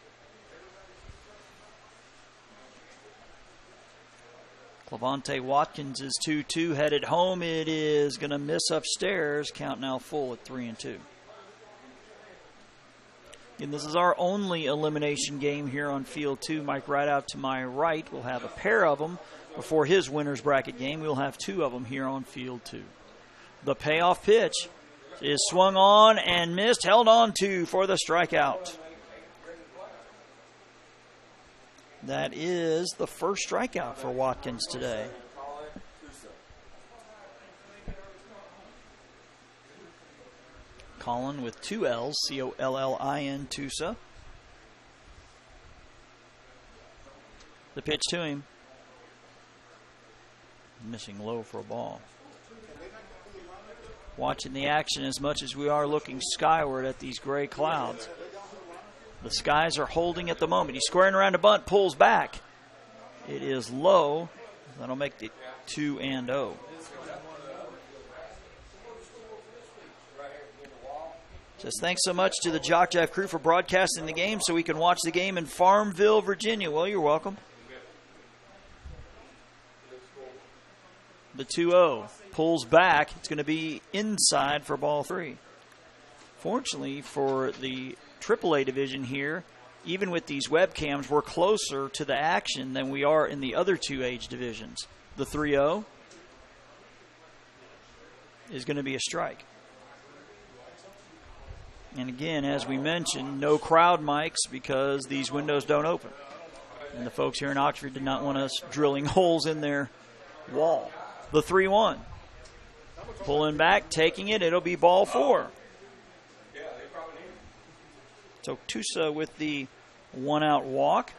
Clavante Watkins is 2-2, headed home. It is going to miss upstairs. Count now full at 3-2. And this is our only elimination game here on Field 2. Mike right out to my right will have a pair of them before his winner's bracket game. We'll have 2 of them here on Field 2. The payoff pitch is swung on and missed, held on to for the strikeout. That is the first strikeout for Watkins today. Colin with 2 L's, Collin, Tusa. The pitch to him. Missing low for a ball. Watching the action as much as we are looking skyward at these gray clouds. The skies are holding at the moment. He's squaring around a bunt, pulls back. It is low. That'll make the 2-0. Says thanks so much to the JockJive crew for broadcasting the game so we can watch the game in Farmville, Virginia. Well, you're welcome. The 2-0 pulls back. It's going to be inside for ball 3. Fortunately for the AAA division here, even with these webcams, we're closer to the action than we are in the other two age divisions. The 3-0 is going to be a strike. And again, as we mentioned, no crowd mics because these windows don't open. And the folks here in Oxford did not want us drilling holes in their wall. The 3-1. Pulling back, taking it. It'll be ball 4. So Tusa with the 1-out walk.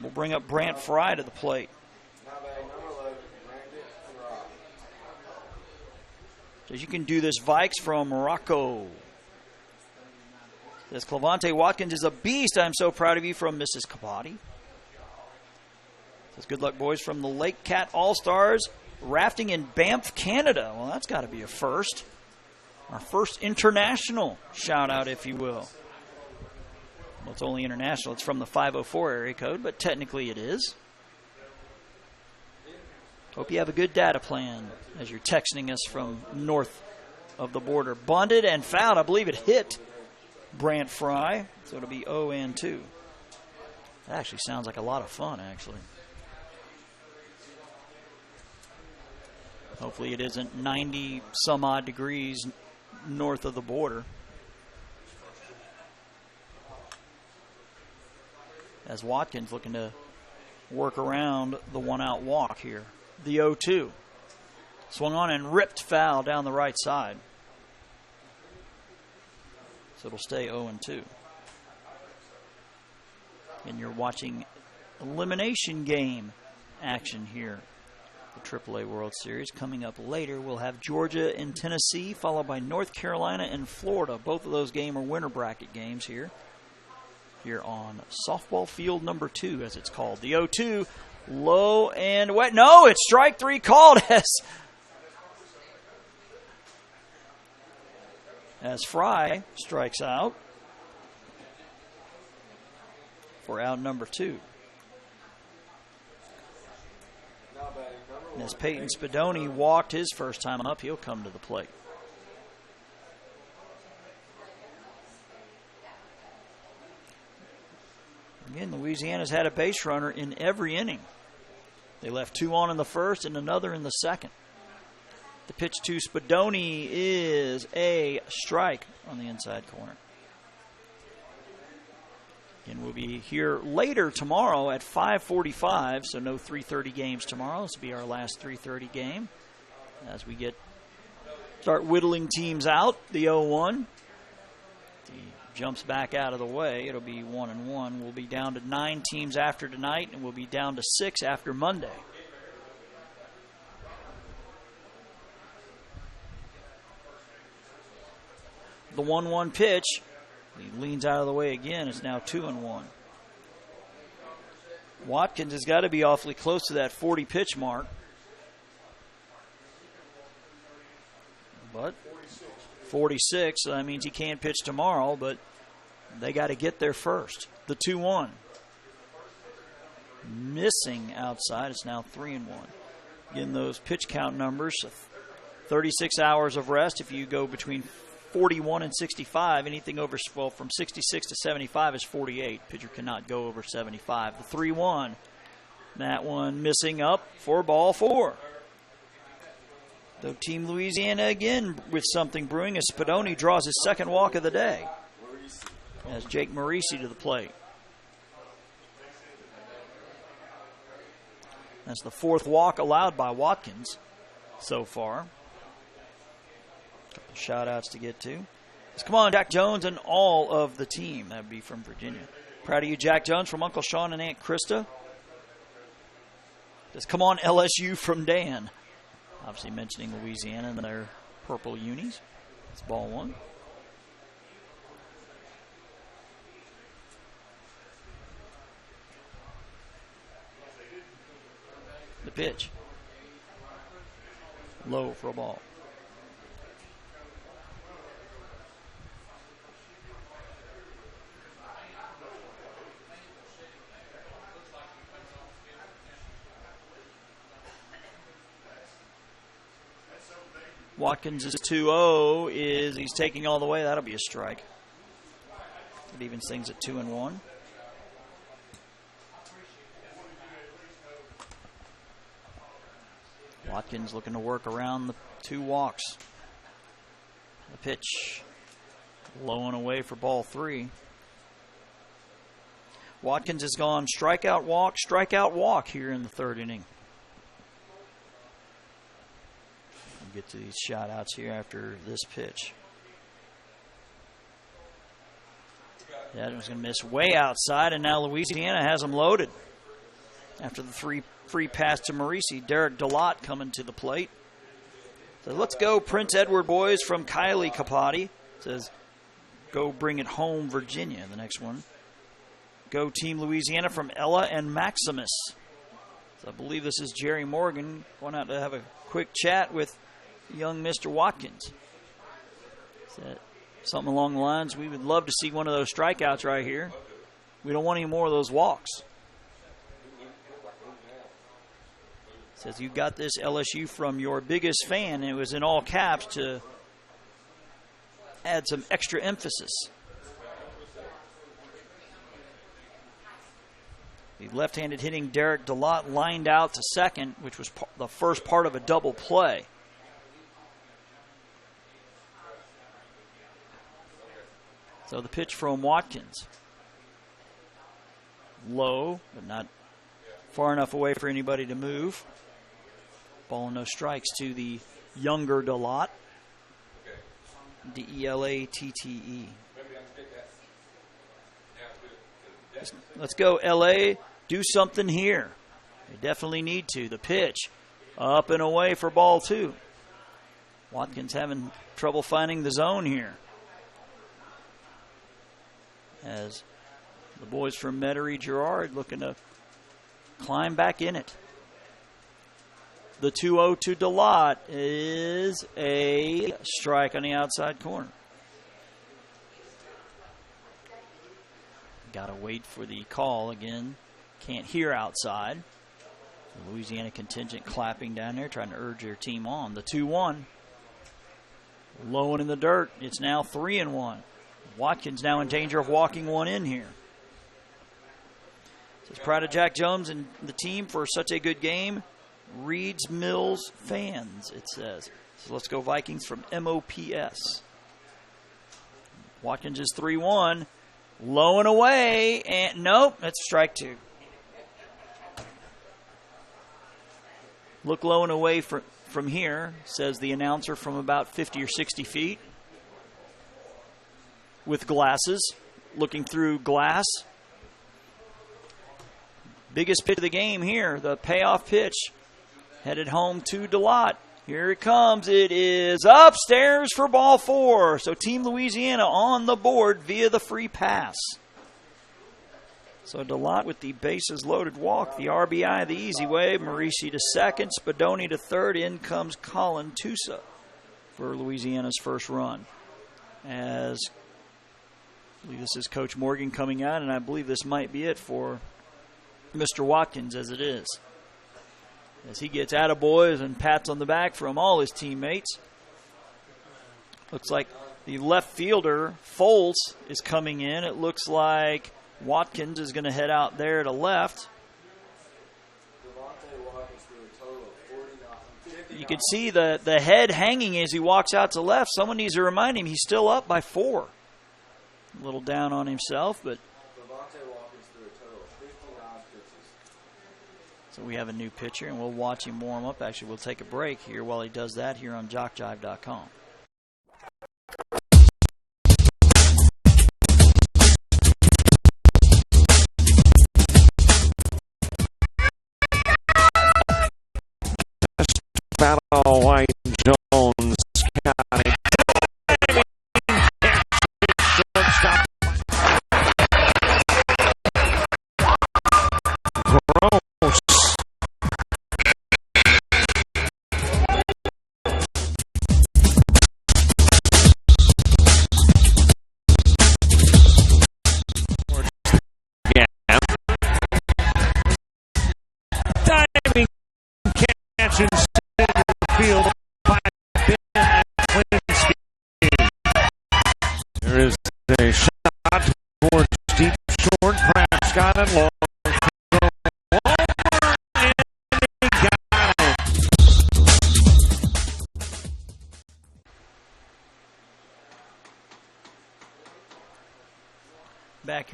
We'll bring up Brant Fry to the plate. Says you can do this, Vikes from Morocco. Says Clavante Watkins is a beast. I'm so proud of you from Mrs. Kabati. Says good luck, boys, from the Lake Cat All-Stars. Rafting in Banff, Canada. Well, that's got to be a first. Our first international shout-out, if you will. Well, it's only international. It's from the 504 area code, but technically it is. Hope you have a good data plan as you're texting us from north of the border. Bunted and fouled. I believe it hit Brant Fry, so it'll be 0-2. That actually sounds like a lot of fun, actually. Hopefully it isn't 90-some-odd degrees north of the border. As Watkins looking to work around the 1-out walk here. The 0-2. Swung on and ripped foul down the right side. So it'll stay 0-2. And you're watching elimination game action here. The AAA World Series. Coming up later, we'll have Georgia and Tennessee, followed by North Carolina and Florida. Both of those games are winter bracket games here on softball field number 2, as it's called. The 0-2, low and wet. No, it's strike 3 called as Fry strikes out for out number 2. And as Peyton Spadoni walked his first time up, he'll come to the plate. Again, Louisiana's had a base runner in every inning. They left 2 on in the first and another in the second. The pitch to Spadoni is a strike on the inside corner. And we'll be here later tomorrow at 5:45, so no 3:30 games tomorrow. This will be our last 3:30 game as we start whittling teams out. The 0-1. He jumps back out of the way. It'll be 1-1. We'll be down to 9 teams after tonight, and we'll be down to 6 after Monday. The 1-1 pitch. He leans out of the way again. It's now 2-1. Watkins has got to be awfully close to that 40 pitch mark. But 46, so that means he can't pitch tomorrow, but they got to get there first. The 2-1. Missing outside. It's now 3-1. Again, those pitch count numbers, 36 hours of rest. If you go between 41 and 65, anything over, well, from 66 to 75 is 48. Pitcher cannot go over 75. The 3-1. That one missing up for ball 4. Though Team Louisiana again with something brewing as Spadoni draws his second walk of the day. As Jake Marisi to the plate. That's the 4th walk allowed by Watkins so far. Couple shout outs to get to. Come on, Jack Jones and all of the team. That would be from Virginia. Proud of you, Jack Jones, from Uncle Sean and Aunt Krista. Come on, LSU from Dan. Obviously mentioning Louisiana and their purple unis. It's ball 1. The pitch. Low for a ball. Watkins is 2-0. He's taking all the way. That'll be a strike. It evens things at 2-1. Watkins looking to work around the 2 walks. The pitch low and away for ball 3. Watkins has gone strikeout, walk here in the 3rd inning. We'll get to these shot outs here after this pitch. That was going to miss way outside, and now Louisiana has them loaded. After the free pass to Marisi, Derek DeLotte coming to the plate. So let's go Prince Edward boys from Kylie Capote. Says, go bring it home, Virginia, the next one. Go Team Louisiana from Ella and Maximus. So I believe this is Jerry Morgan going out to have a quick chat with young Mr. Watkins. Said something along the lines, we would love to see one of those strikeouts right here. We don't want any more of those walks. Says, you got this LSU from your biggest fan, and it was in all caps to add some extra emphasis. The left-handed hitting Derek DeLotte lined out to second, which was the first part of a double play. So the pitch from Watkins. Low, but not far enough away for anybody to move. Ball and no strikes to the younger DeLotte. DELATTE. Let's go, LA. Do something here. They definitely need to. The pitch up and away for ball 2. Watkins having trouble finding the zone here. As the boys from Metairie Girard looking to climb back in it. The 2-0 to DeLotte is a strike on the outside corner. Got to wait for the call again. Can't hear outside. The Louisiana contingent clapping down there, trying to urge their team on. The 2-1. Low and in the dirt. It's now 3-1. Watkins now in danger of walking one in here. Says, proud of Jack Jones and the team for such a good game. Reeds Mills fans, it says. So let's go Vikings from MOPS. Watkins is 3-1. Low and away. And nope, that's strike 2. Look low and away from here, says the announcer from about 50 or 60 feet. With glasses, looking through glass. Biggest pitch of the game here, the payoff pitch. Headed home to DeLotte. Here it comes. It is upstairs for ball 4. So Team Louisiana on the board via the free pass. So DeLotte with the bases loaded walk. The RBI the easy way. Marisi to second. Spadoni to third. In comes Colin Tusa for Louisiana's first run. As I believe this is Coach Morgan coming out, and I believe this might be it for Mr. Watkins as it is. As he gets attaboys and pats on the back from all his teammates. Looks like the left fielder, Foles, is coming in. It looks like Watkins is going to head out there to left. You can see the head hanging as he walks out to left. Someone needs to remind him he's still up by 4. A little down on himself, but so we have a new pitcher, and we'll watch him warm up. Actually, we'll take a break here while he does that here on JockJive.com. Battle White Jones County. Diving catch and field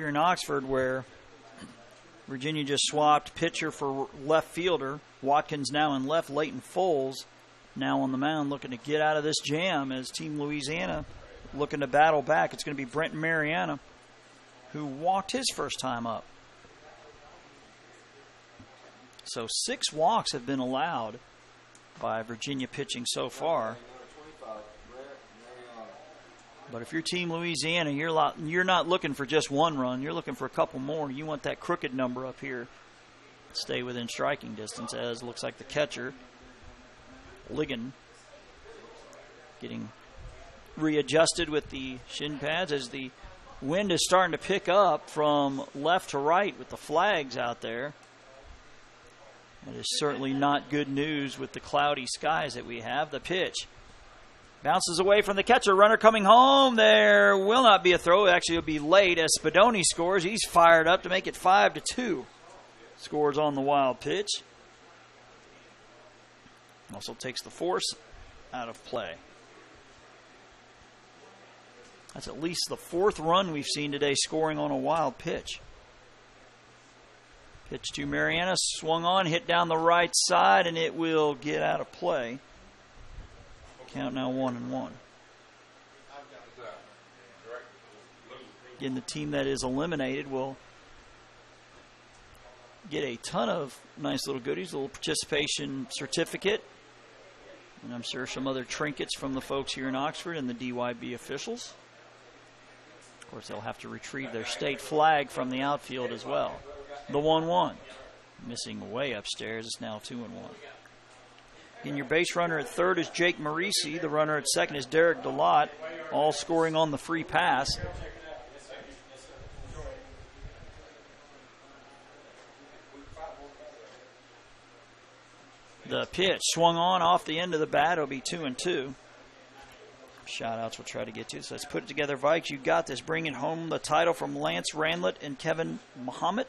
here in Oxford where Virginia just swapped pitcher for left fielder. Watkins now in left. Leighton Foles now on the mound looking to get out of this jam as Team Louisiana looking to battle back. It's going to be Brent Mariana who walked his first time up. So 6 walks have been allowed by Virginia pitching so far. But if you're Team Louisiana, you're not looking for just 1 run. You're looking for a couple more. You want that crooked number up here to stay within striking distance, as looks like the catcher, Ligon, getting readjusted with the shin pads as the wind is starting to pick up from left to right with the flags out there. That is certainly not good news with the cloudy skies that we have. The pitch bounces away from the catcher. Runner coming home. There will not be a throw. Actually, it'll be late as Spadoni scores. He's fired up to make it 5-2. Scores on the wild pitch. Also takes the force out of play. That's at least the 4th run we've seen today scoring on a wild pitch. Pitch to Mariana, swung on, hit down the right side, and it will get out of play. Count now 1-1. Again, the team that is eliminated will get a ton of nice little goodies, a little participation certificate, and I'm sure some other trinkets from the folks here in Oxford and the DYB officials. Of course, they'll have to retrieve their state flag from the outfield as well. The 1-1. Missing way upstairs. It's now 2-1. Again, your base runner at third is Jake Marisi. The runner at second is Derek DeLotte, all scoring on the free pass. The pitch swung on off the end of the bat. It'll be 2-2. Shout-outs we'll try to get to. So let's put it together, Vikes. You got this. Bringing home the title from Lance Randlett and Kevin Muhammad.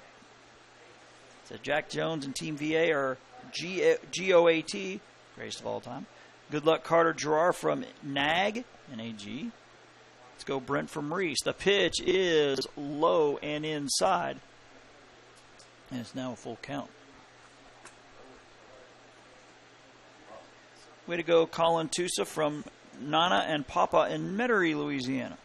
So Jack Jones and Team VA are GOAT, greatest of all time. Good luck, Carter Gerard from NAG, N-A-G. Let's go, Brent from Reese. The pitch is low and inside. And it's now a full count. Way to go, Colin Tusa from Nana and Papa in Metairie, Louisiana.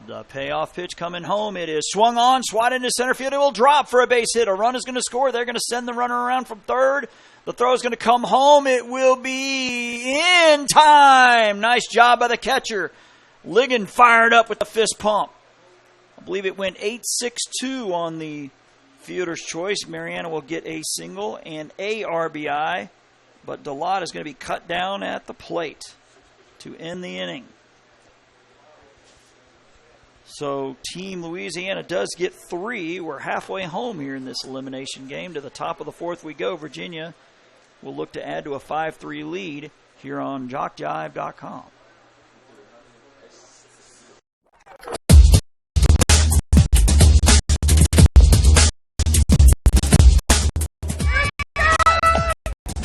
The payoff pitch coming home. It is swung on, swatted into center field. It will drop for a base hit. A run is going to score. They're going to send the runner around from third. The throw is going to come home. It will be in time. Nice job by the catcher. Ligon fired up with the fist pump. I believe it went 8-6-2 on the fielder's choice. Mariana will get a single and a RBI. But DeLotte is going to be cut down at the plate to end the inning. So Team Louisiana does get 3. We're halfway home here in this elimination game. To the top of the 4th we go. Virginia will look to add to a 5-3 lead here on JockJive.com.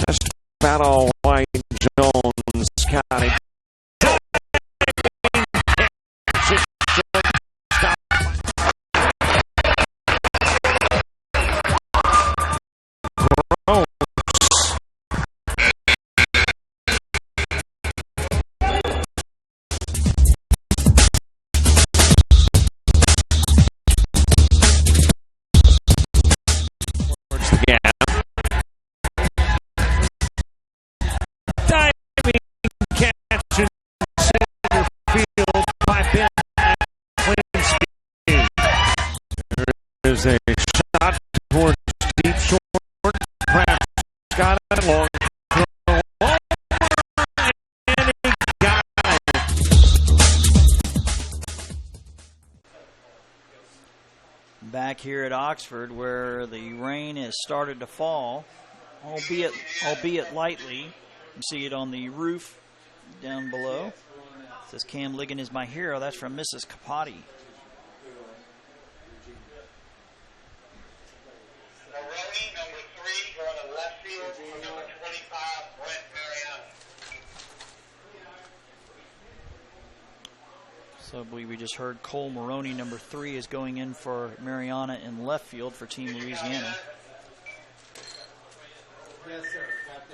Just battle White Jones County. There's a shot towards deep short. Perhaps got it long. And he got it. Back here at Oxford, where the rain has started to fall, albeit lightly. You see it on the roof down below. It says Cam Ligon is my hero. That's from Mrs. Capati. Number 3 going to left field for number 25, Brent Mariana. So I believe we just heard Cole Maroney, number 3, is going in for Mariana in left field for Team Louisiana. Yes, sir. Got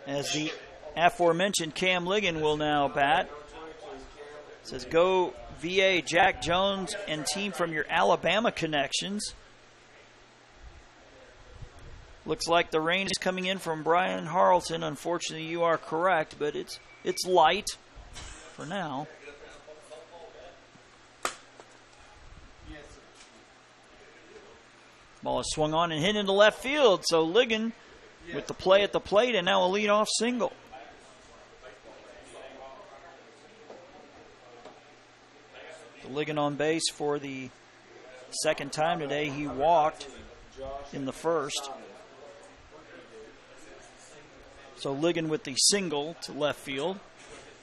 that. As the aforementioned Cam Ligon will now bat. It says, go VA, Jack Jones, and team from your Alabama connections. Looks like the rain is coming in from Brian Harleton. Unfortunately, you are correct, but it's light for now. Ball is swung on and hit into left field. So Ligon with the play at the plate, and now a leadoff single. Ligon on base for the second time today. He walked in the first. So Ligon with the single to left field.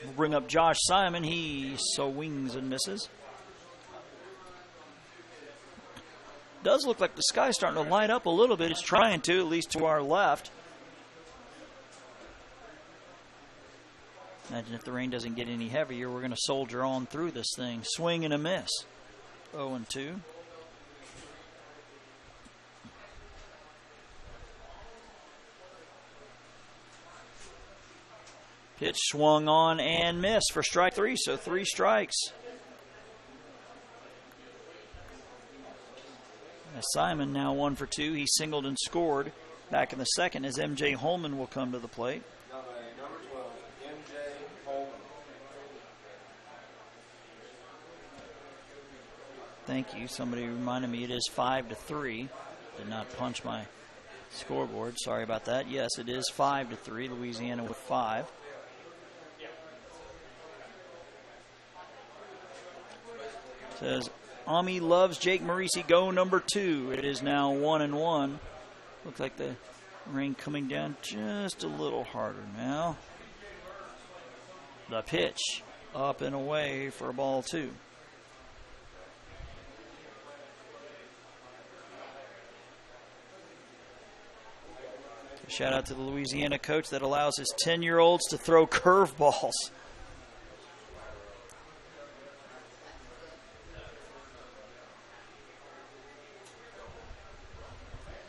We'll bring up Josh Simon. He swings and misses. Does look like the sky's starting to light up a little bit. It's trying to, at least to our left. Imagine if the rain doesn't get any heavier, we're going to soldier on through this thing. Swing and a miss. 0-2. Pitch swung on and missed for strike 3, so 3 strikes. As Simon now 1 for 2. He singled and scored back in the second as MJ Holman will come to the plate. Number 12, MJ Holman. Thank you. Somebody reminded me it is 5-3. Did not punch my scoreboard. Sorry about that. Yes, it is 5-3. Louisiana with 5. Says Ami loves Jake Marisi. Go number 2. It is now 1-1. Looks like the rain coming down just a little harder now. The pitch up and away for ball 2. Shout out to the Louisiana coach that allows his 10-year-olds to throw curveballs.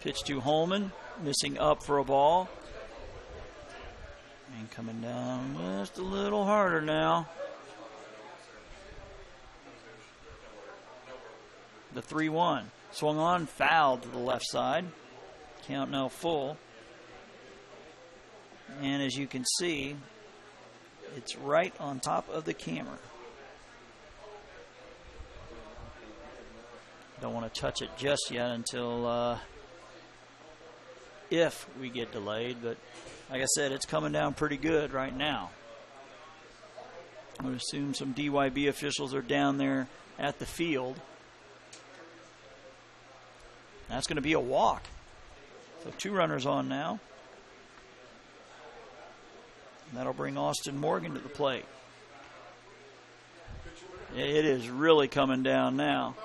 Pitch to Holman, missing up for a ball. And coming down just a little harder now. The 3-1. Swung on, fouled to the left side. Count now full. And as you can see, it's right on top of the camera. Don't want to touch it just yet until if we get delayed, but like I said, it's coming down pretty good right now. I would assume some DYB officials are down there at the field. That's going to be a walk. So 2 runners on now. And that'll bring Austin Morgan to the plate. It is really coming down now.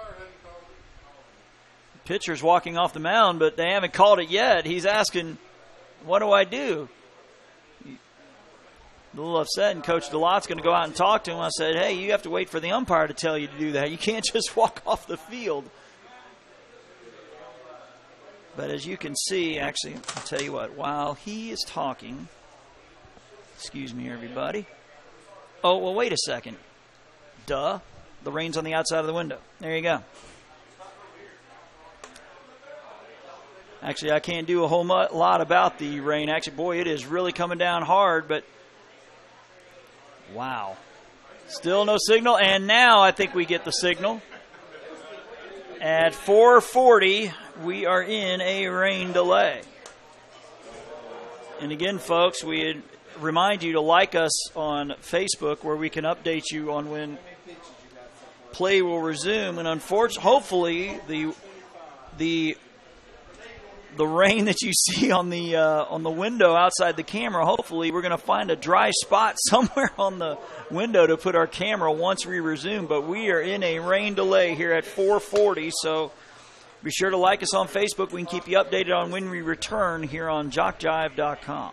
Pitcher's walking off the mound, but they haven't called it yet. He's asking, what do I do? A little upset, and Coach DeLotte's going to go out and talk to him. I said, hey, you have to wait for the umpire to tell you to do that. You can't just walk off the field. But as you can see, actually, I'll tell you what, while he is talking, excuse me, everybody. Oh, well, wait a second. Duh. The rain's on the outside of the window. There you go. Actually, I can't do a whole lot about the rain. Actually, boy, it is really coming down hard, but wow. Still no signal, and now I think we get the signal. At 4:40, we are in a rain delay. And again, folks, we remind you to like us on Facebook where we can update you on when play will resume. And unfortunately, hopefully, the rain that you see on the window outside the camera, hopefully we're going to find a dry spot somewhere on the window to put our camera once we resume. But we are in a rain delay here at 4:40, so be sure to like us on Facebook. We can keep you updated on when we return here on JockJive.com.